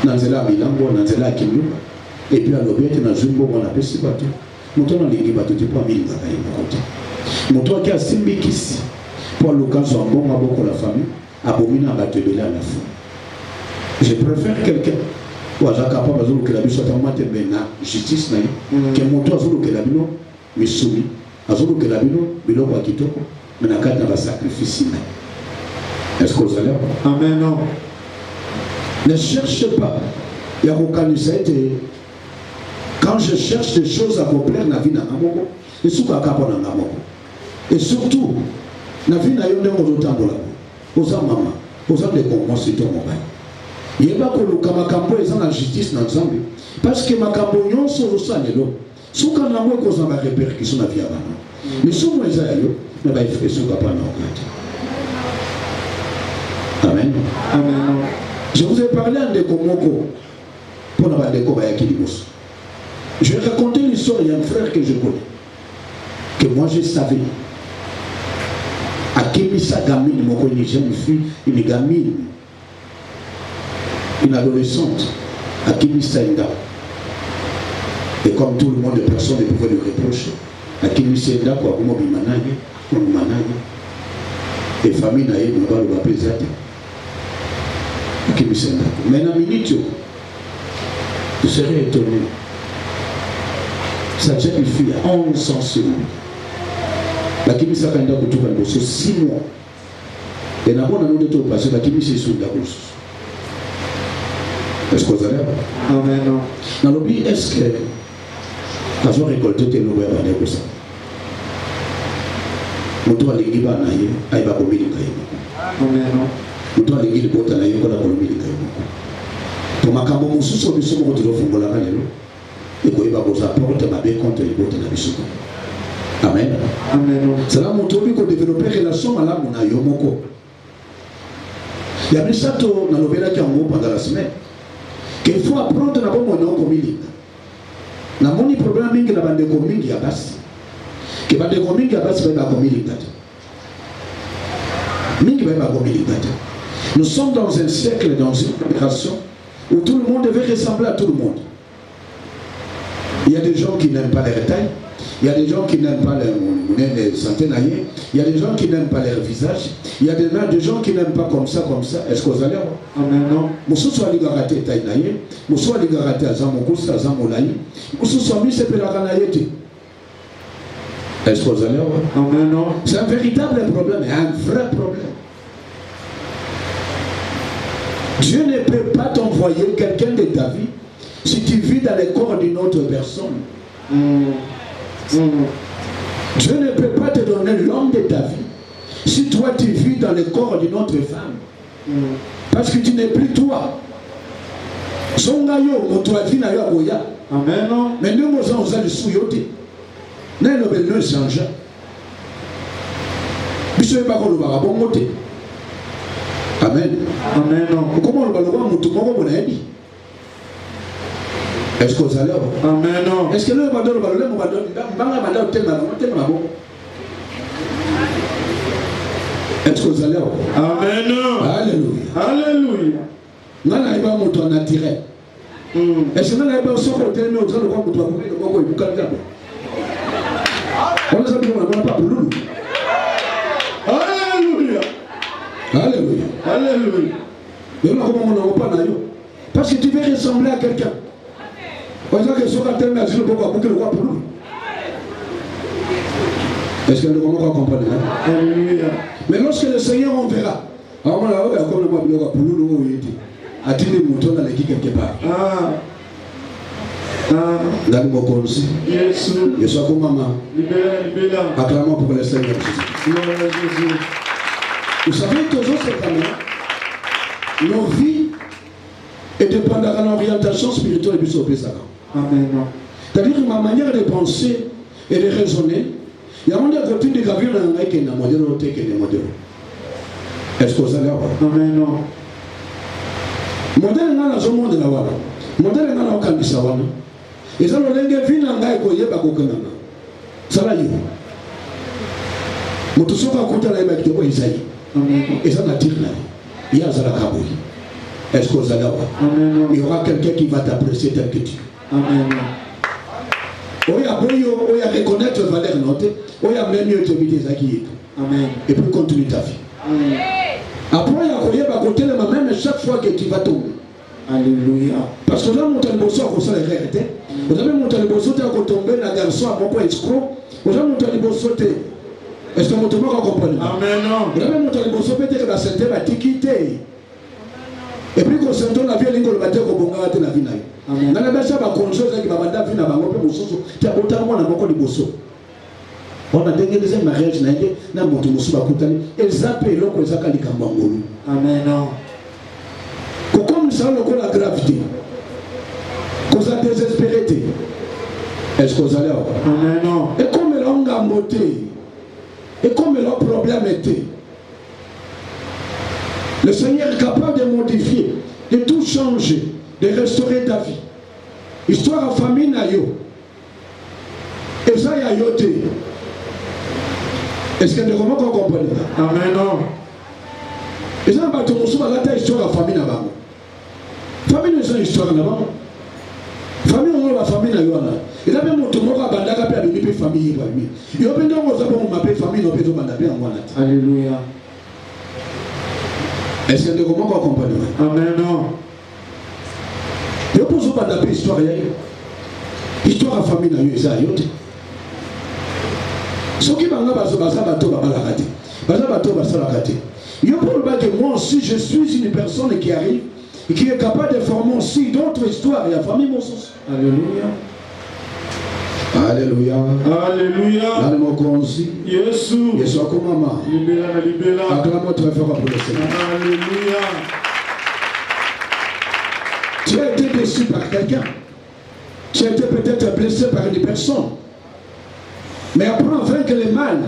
Speaker 1: Nanzela Milambo, Nanzela Kimluba. Et puis à l'objet, dans une bonne appel, c'est pas tout. Mon toit dans les bateaux, tu peux amener la côté. Mon toit qui a Simbikis, pour l'occasion, bon, à beaucoup la famille, abomina à battre à la fin. Je préfère quelqu'un. Ou à Jacques, Bazou, que la bise soit en matin, mais na justice, que mon toit, Azou, que la bino, mais soumis. Azou, que la bino, bilo, quoi, qui toko, mais na carte d'un sacrifice. Est-ce que vous allez? Amen, non. Ne cherche pas. Il y a aucun été. Quand je cherche des choses à accomplir dans la vie, et surtout, la vie n'a pas de temps aux maman, aux hommes de commencer ton mobile. Il n'y a pas que le Kamakambo est dans la justice dans l'ensemble. Parce que ma camboyon sont au sein de l'eau. Si on a moins qu'on a répercussion dans la vie avant. Mais si on est à l'eau, on va faire ce qu'on va pas en Amen. Amen. Je vous ai parlé de Komoko pour avoir des cobayes qui disent. Je vais raconter l'histoire. Il y a un frère que je connais, que moi je savais. À Kémissa gamine, mon une jeune fille, une gamine, une adolescente, à Kémissa Inda. Et comme tout le monde, personne ne pouvait le reprocher. À Kémissa Inda, quoi, comme on manage, et famille n'a eu, on va le rappeler ça. Mais dans la minute, tu serais étonné. Sa jeune fille a 11 ans sur lui. La Kimisa Kanda Koutoura Bosso 6 mois. Et n'a pas nous de tout passer, la Kimisa est sous la bourse. Est-ce que vous allez? Amen. Dans le but, est-ce que quand on récolte tes nouvelles années comme ça? Mon toit de Giba Naye, Aïba Komili Kaïma. Amen. Mon toit de Giba Naye, Kola Komili Kaïma. Pour ma cambo, mon sous-sol, nous sommes retrouvés au fond de la Ranelo. Et qu'on va vous apporter ma bien contre les bottes de la mission. Amen. Amen. C'est là mon tour qu'on développe une relation à la mon ayomoko. Il y a des châteaux dans le village qui ont pendant la semaine. Qu'il faut apprendre à mon nom comme il est. N'a mon problème mingi la bande comme il y a bas. Que bande comme il y a bas va comme il est. Mingi va comme il est. Nous sommes dans un siècle, dans une génération où tout le monde devait ressembler à tout le monde. Il y a des gens qui n'aiment pas leur taille, il y a des gens qui n'aiment pas leur centenaire, il y a des gens qui n'aiment pas leur visage, il y a des gens qui n'aiment pas comme ça. Est-ce que vous allez voir? Amen. Non. Moussou soit ligarate taille naïe, moussou soit ligarate azamokousa azamolaï, moussou soit mis c'est la canayete. Est-ce que vous allez voir? Amen. Non. C'est un véritable problème, un vrai problème. Dieu ne peut pas t'envoyer quelqu'un de ta vie si tu vis dans le corps d'une autre personne. Dieu ne peut pas te donner l'homme de ta vie si toi tu vis dans le corps d'une autre femme. Parce que tu n'es plus toi. Songa yo, moto advi na yo aboya.
Speaker 2: Amen.
Speaker 1: Mais nous nous avons le souyoté. N'a le bel ne change. Biso ba ko lo ba bongote. Amen.
Speaker 2: Amen.
Speaker 1: Comment le baloba mutu moko bonayebi? Est-ce que vous allez?
Speaker 2: Amen.
Speaker 1: Est-ce que le balo le balo le balo banga banda tellement bon? Est-ce que vous allez?
Speaker 2: Amen.
Speaker 1: Alléluia.
Speaker 2: Alléluia.
Speaker 1: Nana iba mutu naturel. Est-ce que nana iba soko tellement au train de voir mutu aboué de boko ibuka ngabo? On les a dit on n'a pas pour nous.
Speaker 2: Alléluia.
Speaker 1: Alléluia.
Speaker 2: Alléluia.
Speaker 1: Mais là, comment on n'a pas d'ailleurs? Parce que tu veux ressembler à quelqu'un. On dirait que ce qu'on tellement sur le bois pour que le roi pour nous. Est-ce que nous comprenons?
Speaker 2: Alléluia.
Speaker 1: Mais lorsque le Seigneur on verra, alors on a comme le roi pour nous, il était. A-t-il des moutons dans l'équipe quelque part? Dans le mot aussi. Je suis comme maman. Acclamons pour le Seigneur Jésus. Vous savez que cette année, nos vies est dépendant de l'orientation spirituelle et du Seigneur.
Speaker 2: Amen.
Speaker 1: C'est-à-dire que ma manière de penser et de raisonner, il y a un côté de gravir dans un qui est un modèle ou qui est un modèle. Est-ce que vous allez avoir?
Speaker 2: Amen.
Speaker 1: Modèle dans la zone de la Walla. Modèle dans la Kanisa Walla. Et ça, le lingue vient dans un qui est un modèle. Ça va y est. Moto soka kuta na ibaki kwa Isaïe. Et ça n'attire là. Il y a Zala Kaboui. Est-ce que vous allez avoir? Il y aura quelqu'un qui va t'apprécier tel que tu es.
Speaker 2: Amen.
Speaker 1: On y a reconnaître valeur note. On y a même mieux te vider ça qui est.
Speaker 2: Amen.
Speaker 1: Et puis continue ta vie. Après, il y a côté même chaque fois que tu vas tomber.
Speaker 2: Alléluia.
Speaker 1: Parce que là, mon télébosso a construit les réalités. Vous avez mon télébosso qui a tombé dans le garçon à mon point escroc. Vous avez mon télébosso. Est-ce que mon télébosso comprend?
Speaker 2: Amen.
Speaker 1: Vous avez mon télébosso peut-être que la santé va t'équiter. Et puis quand on a vu l'ingole bateau au bonga de la vie naïe. Dans la base à conjoint qui va vendre vie na bango pe mosusu. Tu as autant moi na boko liboso. On a dernier deuxième mariage naïe na moto mosusu ba kutani. Ils appellent loko ezaka likambangolu.
Speaker 2: Amen.
Speaker 1: Comme ça le la gravité. Cause a désespéré. Est-ce que vous allez avoir?
Speaker 2: Amen.
Speaker 1: Et comme l'on a monté. Et comme le problème était. Le Seigneur est capable de modifier, de tout changer, de restaurer ta vie. Histoire à famille na yo. Et ça y a yoté. Est-ce que nous comprenons?
Speaker 2: Amen.
Speaker 1: Et ça va te montrer la histoire à famille na bango. Famille n'est pas histoire na bango. Famille on la famille na yo là. Et là même tout monde a bandaka pe abini pe famille ba mi. Yo pe ndongo za bon m'appelle famille no pe to banda pe en wana.
Speaker 2: Alléluia.
Speaker 1: Est-ce que nous comprenons?
Speaker 2: Amen.
Speaker 1: Je pose au bas de la histoire. Histoire à famille na yo ezayote. Ce qui m'a bazo bato babalakate. Bato basalakate. Je pour le bas que moi aussi je suis une personne qui arrive et qui est capable de former aussi d'autres histoires et la famille mon sens.
Speaker 2: Alléluia.
Speaker 1: Alléluia.
Speaker 2: Alléluia.
Speaker 1: Jésus. Jésus comme maman.
Speaker 2: Libéra.
Speaker 1: Acclamons très fort pour le Seigneur.
Speaker 2: Alléluia.
Speaker 1: Tu as été déçu par quelqu'un. Tu as été peut-être blessé par une personne. Mais apprends à vaincre le mal.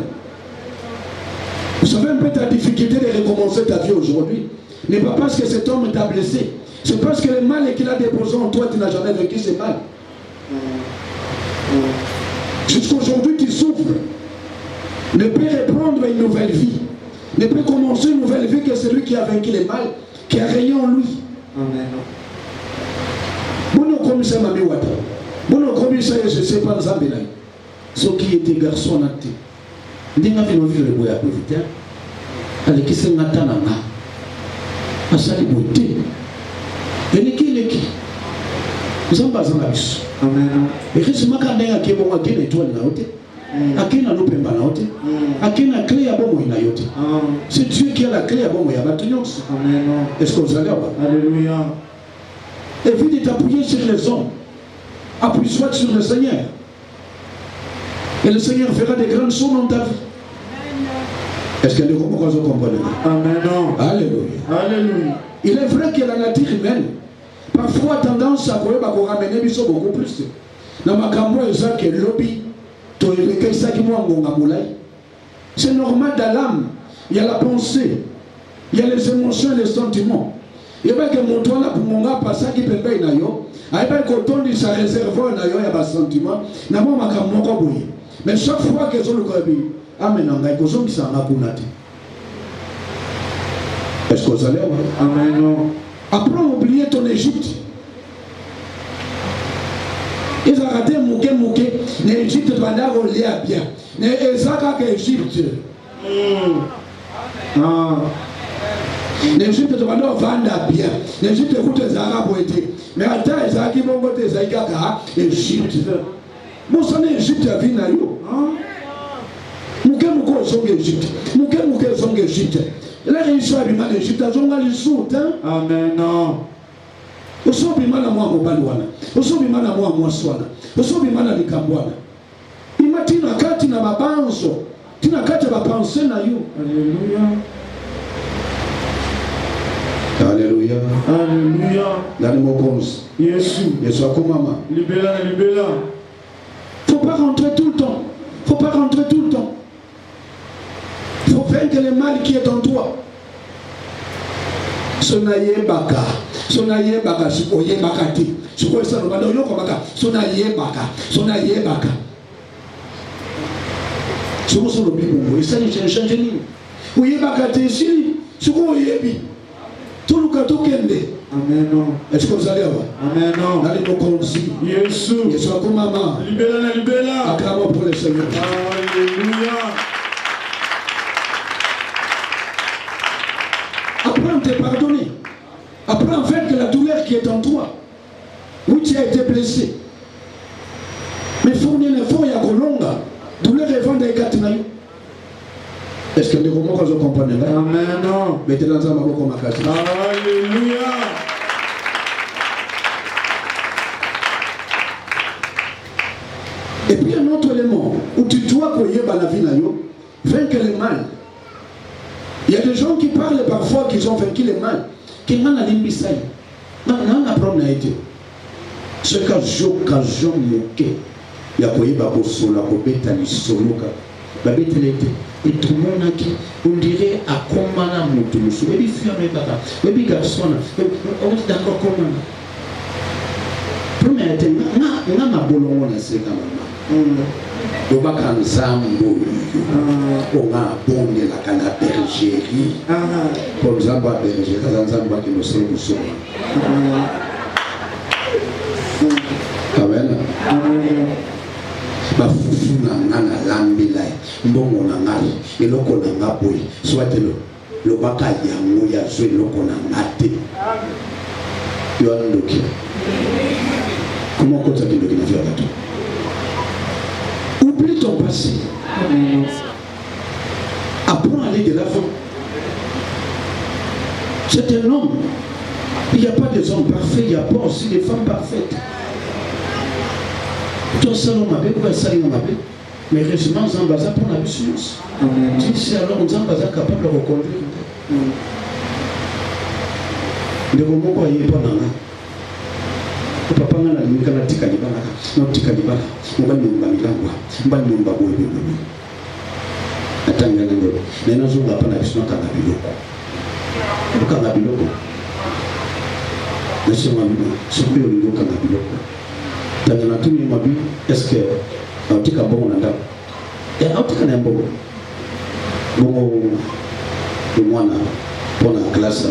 Speaker 1: Vous savez un peu ta difficulté de recommencer ta vie aujourd'hui. N'est pas parce que cet homme t'a blessé. C'est parce que le mal qu'il a déposé en toi, tu n'as jamais vécu ce mal. Jusqu'aujourd'hui, tu souffres. Ne peut reprendre une nouvelle vie. Ne peut commencer une nouvelle vie que celui qui a vaincu le mal, qui a régné en lui.
Speaker 2: Amen.
Speaker 1: Bon, comme ça, Mami Wata. Bon, comme ça, je ne sais pas, Zambela. Ce qui était garçon, naté. Il n'a pas vu le boya pour vite. Allez, qui s'est maintenant là. À sa liberté. Et les qui nous sommes basés dans la bus.
Speaker 2: Amen.
Speaker 1: Et que ce matin, il y a qui est bon à qui l'étoile na haute. À qui n'a l'open na haute. À qui n'a clé à bon moyen na haute. C'est Dieu qui a la clé à bon moyen. Amen. Est-ce que vous allez avoir?
Speaker 2: Alléluia.
Speaker 1: Évite de t'appuyer sur les hommes. Appuie-toi sur le Seigneur. Et le Seigneur fera des grandes choses dans ta vie. Est-ce que vous comprenez?
Speaker 2: Amen.
Speaker 1: Alléluia.
Speaker 2: Alléluia.
Speaker 1: Il est vrai que la nature humaine parfois a tendance à ramener beaucoup plus. Dans ma campagne, c'est normal dans l'âme. Il y a la pensée, il y a les émotions et les sentiments. Il y a que mon toit là pour mon gars passer qui peut payer nayo. Il y a que quand on dit ça réservoir nayo il y a des sentiments. N'a pas ma campagne. Mais chaque fois que je le connais, amen. On a que ça qui s'en a kunati. Est-ce que vous allez voir?
Speaker 2: Amen.
Speaker 1: Après, oublier ton Égypte. Ils ont raté mouké. L'Égypte doit avoir l'air bien. L'Égypte. L'Égypte doit avoir vendre bien. L'Égypte écoute les Arabes. Mais attends, les Arabes qui vont voter l'Égypte. Bon, ça n'est Égypte à vie. Mouké sont Égypte. Mouké sont Égypte. La réussite à l'Égypte, l'Égypte a les sous.
Speaker 2: Amen.
Speaker 1: Usobimana mwa mobaliwana, usobimana mwa mwaswana, usobimana likambwana. Imatina kati na babanzo, tina kati bapanse na yo. Alléluia. Alléluia.
Speaker 2: Alléluia.
Speaker 1: Dans mon cause. Yesu akomama.
Speaker 2: Libéla.
Speaker 1: Faut pas rentrer tout le temps. Faut vaincre le mal qui est en toi. Sonaye baka sikoye bakati sikoye sa lobanda yoko baka sonaye baka soko lo bibongo esali change ni oye bakati sili sikoye bi tuluka tokende.
Speaker 2: Amen.
Speaker 1: Est-ce que vous allez avoir?
Speaker 2: Amen.
Speaker 1: Allez nous conduire. Yesu akomama.
Speaker 2: Libéla.
Speaker 1: Acclamons pour le Seigneur.
Speaker 2: Alléluia.
Speaker 1: Apprends à te pardonner. Apprends à faire que la douleur qui est en toi, où tu as été blessé. Mais fournir les fonds, il y a longa. Douleur est vendue à Katinayo. Est-ce que les Romains comprennent là?
Speaker 2: Amen.
Speaker 1: Mettez dans un maboko makati.
Speaker 2: Alléluia.
Speaker 1: Et puis un autre élément où tu dois coyer la vie vaincre le mal. Il y a des gens qui parlent parfois qu'ils ont vaincu le mal. Qui n'ont pas l'imbisaï. Non, la problème a été. Ce qu'occasion moquée. Il y a coyer babo sola, bobeta ni soloka. Babeta l'été. Et tout le monde qui, on dirait, à combana moutoussou. Et puis, fille, et puis, garçon, on est d'accord comment. Première été, on a ma bolon, on a c'est quand même. Obaka nzambo onga bonde la kana bergerie pour nzambo a bergerie kaza nzambo a kino solo so. Amen. Ba fufu na ngana lambila mbongo na ngali eloko na ngaboyi swatelo lobaka yango ya zo eloko na ngate yo andoki comment kota kindoki na via bato. Oublie ton passé. Apprends à aller de l'avant. C'est un homme. Il n'y a pas des hommes parfaits, il n'y a pas aussi des femmes parfaites. Ton salon m'a bien, pourquoi ça m'a bien? Mais heureusement, Zambaza prend la puissance. Si alors Zambaza est capable de reconduire. De vos mots, il n'y a pas d'en papa ngana nimikana tika libala no tika libala mbali milangwa mbali mbaboye bebe atanga ngalo nena zunga pana bisona kanga biloko nasema mimi sikuyo biloko kanga biloko tanga natumi mabi est-ce que autika bongo na ndako autika na bongo mwana pona classe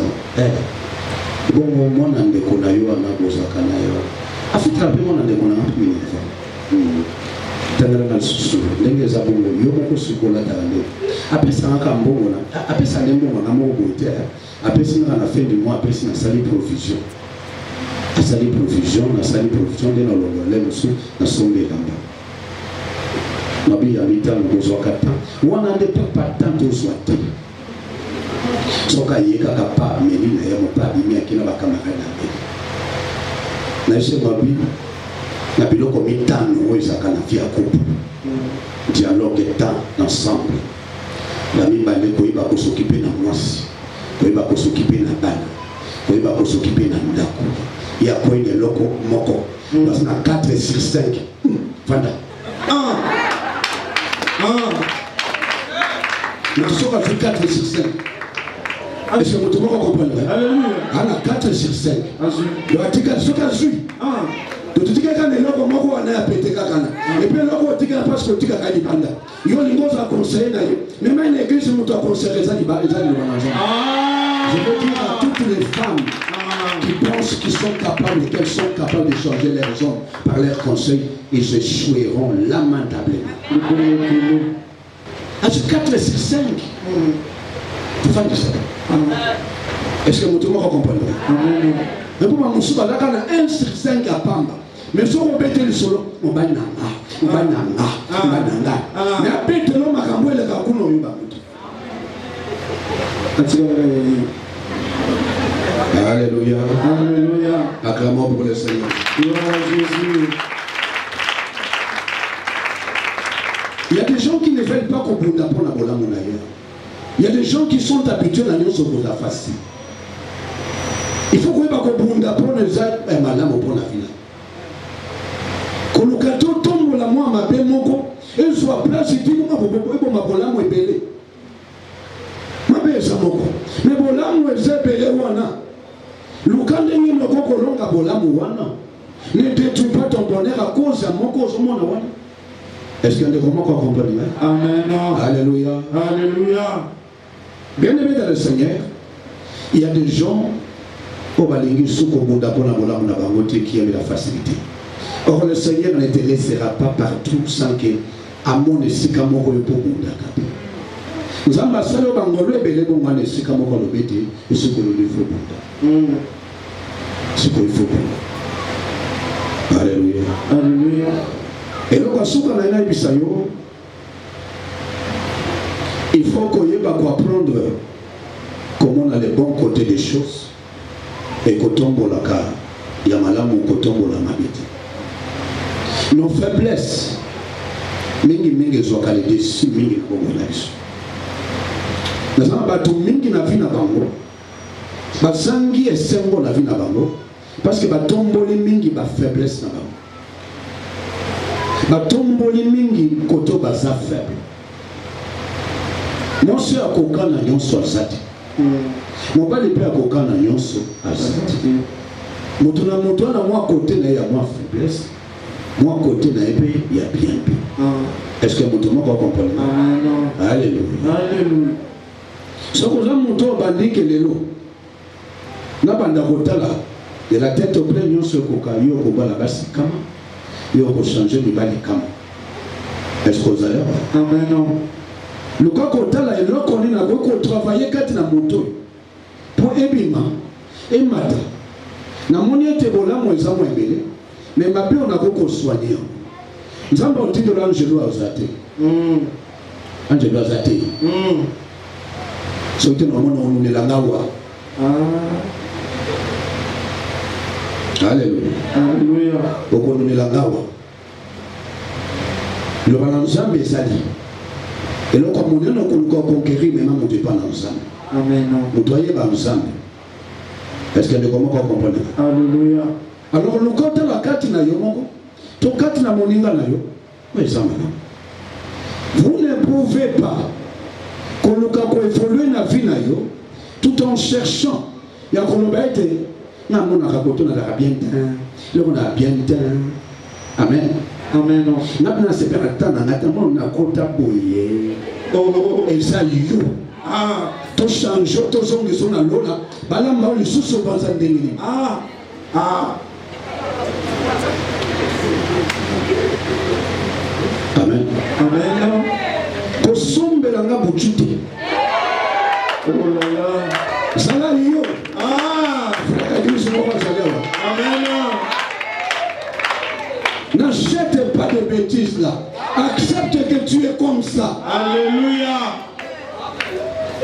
Speaker 1: bongo mwana ndeko na yo anabozaka na yo afitra pe mwana ndeko na mimi tangala na susu ndenge za bongo yo moko sikola tande apesa ngaka mbongo na apesa ndembo na moko bote apesa na fin du mois apesa na sali provision de na longo le musu na sombe kamba nabi ya mita ngozo kata wana nde papa tanto swati soka yeka kapa meli na yamo pa bimi akina bakamarada na ese babi na biloko mitano oyo ezaka na vie ya couple dialogue temps ensemble La mibale koyeba ko s'occuper na mwasi, koyeba ko s'occuper na bana, koyeba ko s'occuper na ndako. Ya koyeba loko moko. Parce que 4 sur 5. Fanda. Mais tu sais qu'on fait 4 sur 5. Est-ce que vous comprenez? Alléluia. On a 4 sur 5. Le article ce qu'a su. Tu dis que quand les locaux moko on a pété kakana. Et puis loko tu dis parce que tu as gagné panda. Yo lingo za conseiller na yo. Même une église muto conseiller ça di ba ça di bananjo. Je veux dire à toutes les femmes qui pensent qu'ils sont capables et qu'elles sont capables de changer leurs hommes par leurs conseils, ils échoueront lamentablement. À 4 sur 5. Tu fais ça. Est-ce que vous comprenez? Mais pour moi, je suis 1 sur 5 à Pamba. Mais si on bête le solo, on va nanga. Mais à bête l'homme à Camoué, le Gakuno, il va. Alléluia. Alléluia. Acclamons pour le Seigneur. Gloire à Jésus. Il y a des gens qui ne veulent pas qu'on bunda pour la bola mon ailleurs. Il y a des gens qui sont habitués à nous sur la facile. Il faut qu'on bunda pour les aides et madame pour la vie. Quand le gâteau tombe la moi ma belle moko, et soit place et dit moi pour ma bola moi belé. Ma belle ça moko. Mais bola moi c'est belé wana. Lukande ni moko kolonga bola moi wana. Ne détruis pas ton bonheur à cause de mon cause mon wana. Est-ce qu'il y a des moments qu'on comprend? Amen. Alléluia. Alléluia. Bien aimé dans le Seigneur, il y a des gens qui ont la facilité. Or le Seigneur ne te laissera pas partout sans que à mon esika moko yo pobunda kapa. Nous avons salo bangolo ebele bonga esika moko lo bete esiko lo faut bunda. Siko il faut bunda. Alléluia. Alléluia. Et donc, il faut qu'on y ait apprendre comment on a les bons côtés des choses et qu'on tombe la car. Il y a malade ou qu'on tombe la mabité. Nos faiblesses, mingi zoka les déçus, mingi comme on a dit. Nous avons battu mingi na vie na bango. Basangi et sembo na vie na bango. Parce que batomboli mingi ba faiblesse na bango. Batomboli mingi koto baza faible. Monsi akoka na nyonso azati. Mobali pe akoka na nyonso azati. Moto na mwa côté na ya mwa faiblesse. Mwa côté na ebe ya bien. Est-ce que moto moko comprendre? Alléluia. Alléluia. Soko za moto bandike lelo. Na banda kotala de la tête au pied nyonso koka yo ko bala basi kama. Il faut changer de bali comme. Est-ce que vous allez? Amen. Le cas qu'on a là, il faut travailler quand na moto. Pour ebima, et mata. Na moni te bola mo ezamo ebele. Mais ma pe on a beaucoup soigné. Nous avons dit de l'angelo azate. Angelo azate. So te no mono on la ngawa. Alléluia. Alléluia. Beaucoup de langawa. Le balançant est sali. Et donc, comme on est conquérir, mais on ne peut pas l'ensemble. Amen. Vous doyez pas ensemble. Est-ce qu'il y a des comment qu'on comprend? Alléluia. Alors, le côté de la carte na yo, ton carte na moninga na yo, mais ça maintenant. Vous ne pouvez pas qu'on le cas évoluer na vie na yo, tout en cherchant. Il y a qu'on a été. On a bien Amen. Amen. On a bien séparé on a compté et ça you. To change to zone son à l'eau là. Bala ma le sous au banzan d'engini. Amen. Amen. To sombe la nga buchuti. Oh là là. Ça là yo. Amen. N'achète pas de bêtises là. Accepte que tu es comme ça. Alléluia.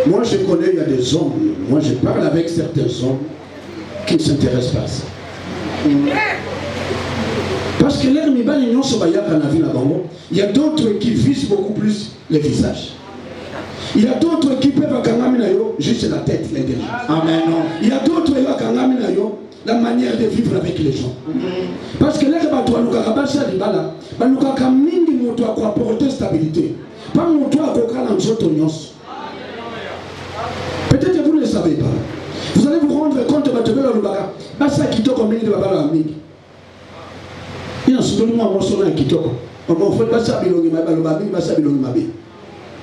Speaker 1: Moi je connais, il y a des hommes. Moi je parle avec certains hommes qui ne s'intéressent pas à ça. Parce que il y a d'autres qui visent beaucoup plus les visages. Il y a d'autres qui peuvent juste la tête, l'intelligence.
Speaker 2: Amen.
Speaker 1: Il y a d'autres qui peuvent la manière de vivre avec les gens. Parce que là, tu as apporter stabilité. Pas peut-être que vous ne le savez pas. Vous allez vous rendre compte que vous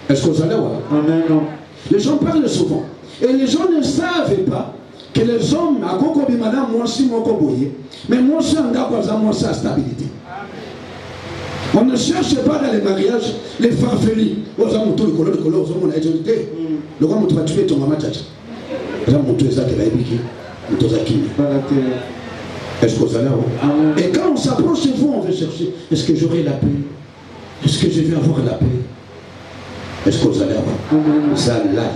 Speaker 1: est-ce que vous allez voir? Les gens parlent souvent. Et les gens ne savent pas que les hommes, mais moi aussi, on a stabilité. On ne cherche pas dans les mariages les farfelis. Le roi tu vas tuer ton maman tchatcha. Est-ce que vous allez voir? Et quand on s'approche de vous, on veut chercher. Est-ce que j'aurai la paix? Est-ce que je vais avoir la paix? Est-ce que vous allez avoir? Ça là,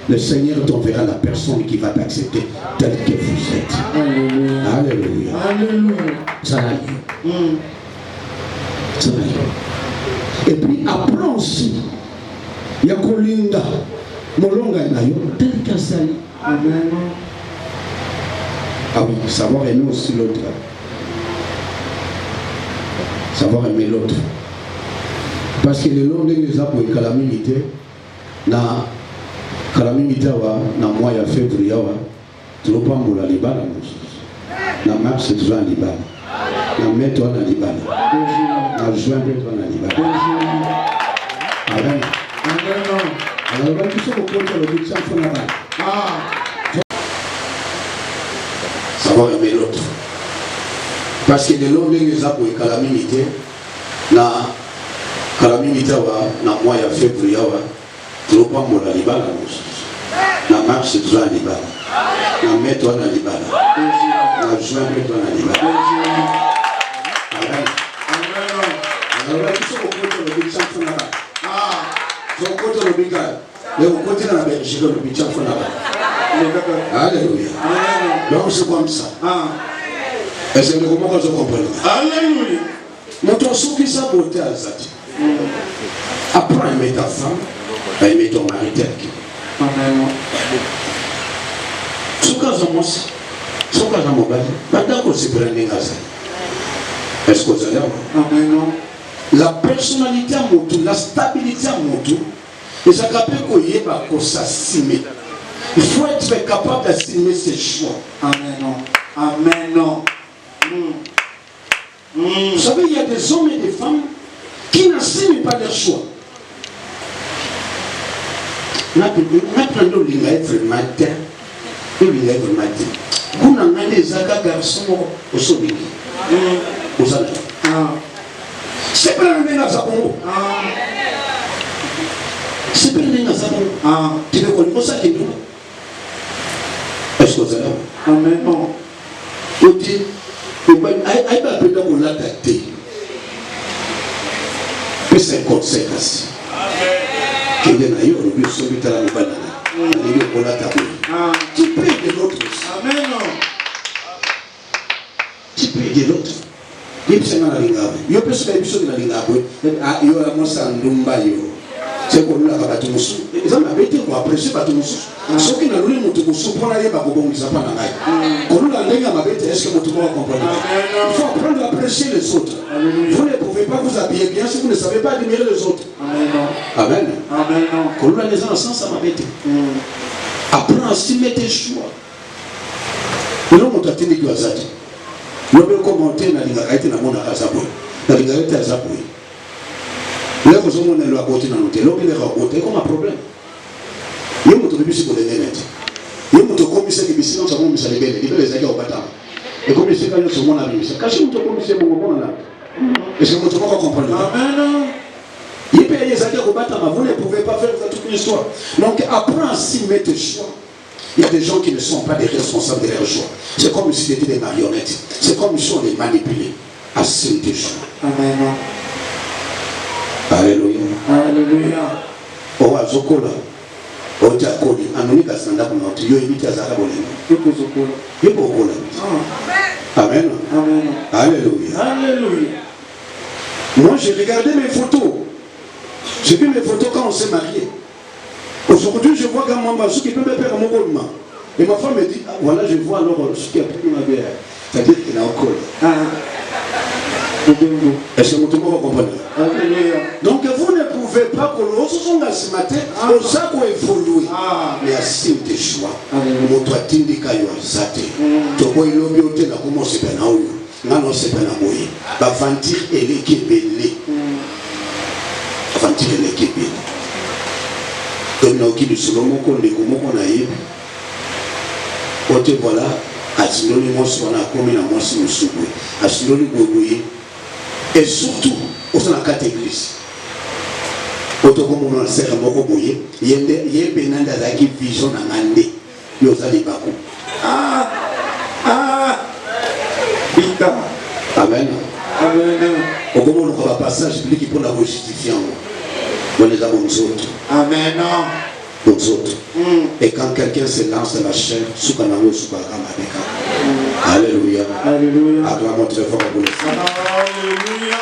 Speaker 1: le Seigneur t'enverra la personne qui va t'accepter tel que vous êtes. Alléluia. Alléluia. Ça là, ça là. Et puis apprends aussi. Il y a Kolinda. Molonga et Nayo. Tel qu'un sali. Amen. Ah oui, savoir aimer aussi l'autre. Savoir aimer l'autre. Parce que les longs des apôts et calamité, na calamité na mois de février, tu ne peux pas mourir à Liban. Na mars c'est toujours à Liban. Na mai toi à Liban. Na juin toi à Liban. Amen. Alors on va tous au côté le but sans là-bas. Savoir aimer l'autre. Parce que les longs des apôts et calamité, na calamité na mois de février, tu ne peux pas mourir à Liban. Na mars c'est toujours à Liban. Na mai toi à Liban. Na juin toi à Liban. Amen. Alors on va tous au côté le but sans là-bas. Son côté le but mais au côté de la Belgique, le but sans là-bas. Alléluia. Donc c'est comme ça. Est-ce que comment vous comprenez? Alléluia. Notre souki sa beauté à Zati. Apprends à aimer ta femme, à aimer ton mari tel qu'il est. Amen. Souka Zamos, Souka Zamobali, maintenant que c'est prendre un est-ce que vous allez voir? Amen. La personnalité à Motu, la stabilité à Motu, et ça capable qu'on s'assumer. Il faut être capable d'assumer ses choix. Amen. Amen. Vous savez, il y a des hommes et des femmes qui n'assument pas leurs choix. Maintenant, il être matin. Il est le matin. Vous n'avez des garçons au sommet. Vous allez. C'est pas le même à Zabongo. C'est pas le même à Zabongo. Tu veux qu'on ça qui est tout. Est-ce que vous allez? Amen. Ok. Il va peut-être qu'on l'a tâté. Mais c'est conséquence. Qu'il y en a eu, on lui soumet à la banane. On l'a tapé. Tu payes de l'autre. Amen. Tu payes de l'autre. Il y a des gens qui ont des gens qui ont des gens qui ont des gens c'est qu'on l'a pas tout musu. Ils ont été pour apprécier pas tout musu. Ceux qui n'ont rien tout musu pour aller pas bon ils apprennent à aller. Qu'on l'a lenga ma bête est-ce que vous comprenez? Il faut apprendre à apprécier les autres. Vous ne pouvez pas vous habiller bien si vous ne savez pas admirer les autres. Amen. Amen. Qu'on l'a les gens sans ça ma bête. Apprends à s'y mettre tes choix. Et là on t'a tenu que azati. Le bien commenter na linga été na mona azapo. Na linga été azapo. Là, vous avez le côté dans l'hôtel. Là, vous avez un problème. Il y a un peu de musique pour les net. Il y a un peu de commissaire qui est dans sa commissaire de belle. Il y a des gens qui ont battu. Et comme il s'est gagné sur mon avis, c'est caché un peu de commissaire pour mon là. Et c'est votre pas comprendre. Amen. Il y a des gens qui ont battu, mais vous ne pouvez pas faire toute une histoire. Donc, apprends à s'y mettre tes choix. Il y a des gens qui ne sont pas des responsables de leurs choix. C'est comme si c'était des marionnettes. C'est comme si on les manipulait. Assume tes choix. Amen. Alléluia. Alléluia. Oh, Azokola. Oh, Jakoli. Anonika Sanda pour notre Dieu, il y a Zara Bolino. Il faut Zokola. Amen. Amen. Alléluia. Alléluia. Moi, j'ai regardé mes photos. J'ai vu mes photos quand on s'est mariés. Aujourd'hui, je vois quand maman, ce qui peut me faire mon rôle. Et ma femme me dit, ah, voilà, je vois alors ce qui a pris ma mère. C'est-à-dire qu'il est en col. Est-ce que tout le monde va comprendre? Donc vous ne pouvez pas que l'on se matin, on s'est évolué. Mais si vous avez choix, vous doit t'indiquer à Zate. Tu vois, il y a commencé à faire non, c'est pas la moyenne. Va ventir et l'équipe belé. Va ventir et l'équipe belé. Donc, nous qui nous sommes qu'on a eu. Côté voilà, à Sinoni, moi, si on a commis la moi, si nous sommes. À Sinoni, et surtout, au sein de la carte église. Autant comme on a serré un mot, il y a un bénin qui vision dans l'année. Il y a des bacons.
Speaker 2: Vita.
Speaker 1: Amen.
Speaker 2: Amen.
Speaker 1: Au moment où on va passer, je dis qu'il faut la justifier. On les a nous autres.
Speaker 2: Amen.
Speaker 1: Nous autres. Et quand quelqu'un se lance dans la chair, Alléluia.
Speaker 2: Alléluia.
Speaker 1: Acclamons très fort pour le
Speaker 2: Alléluia.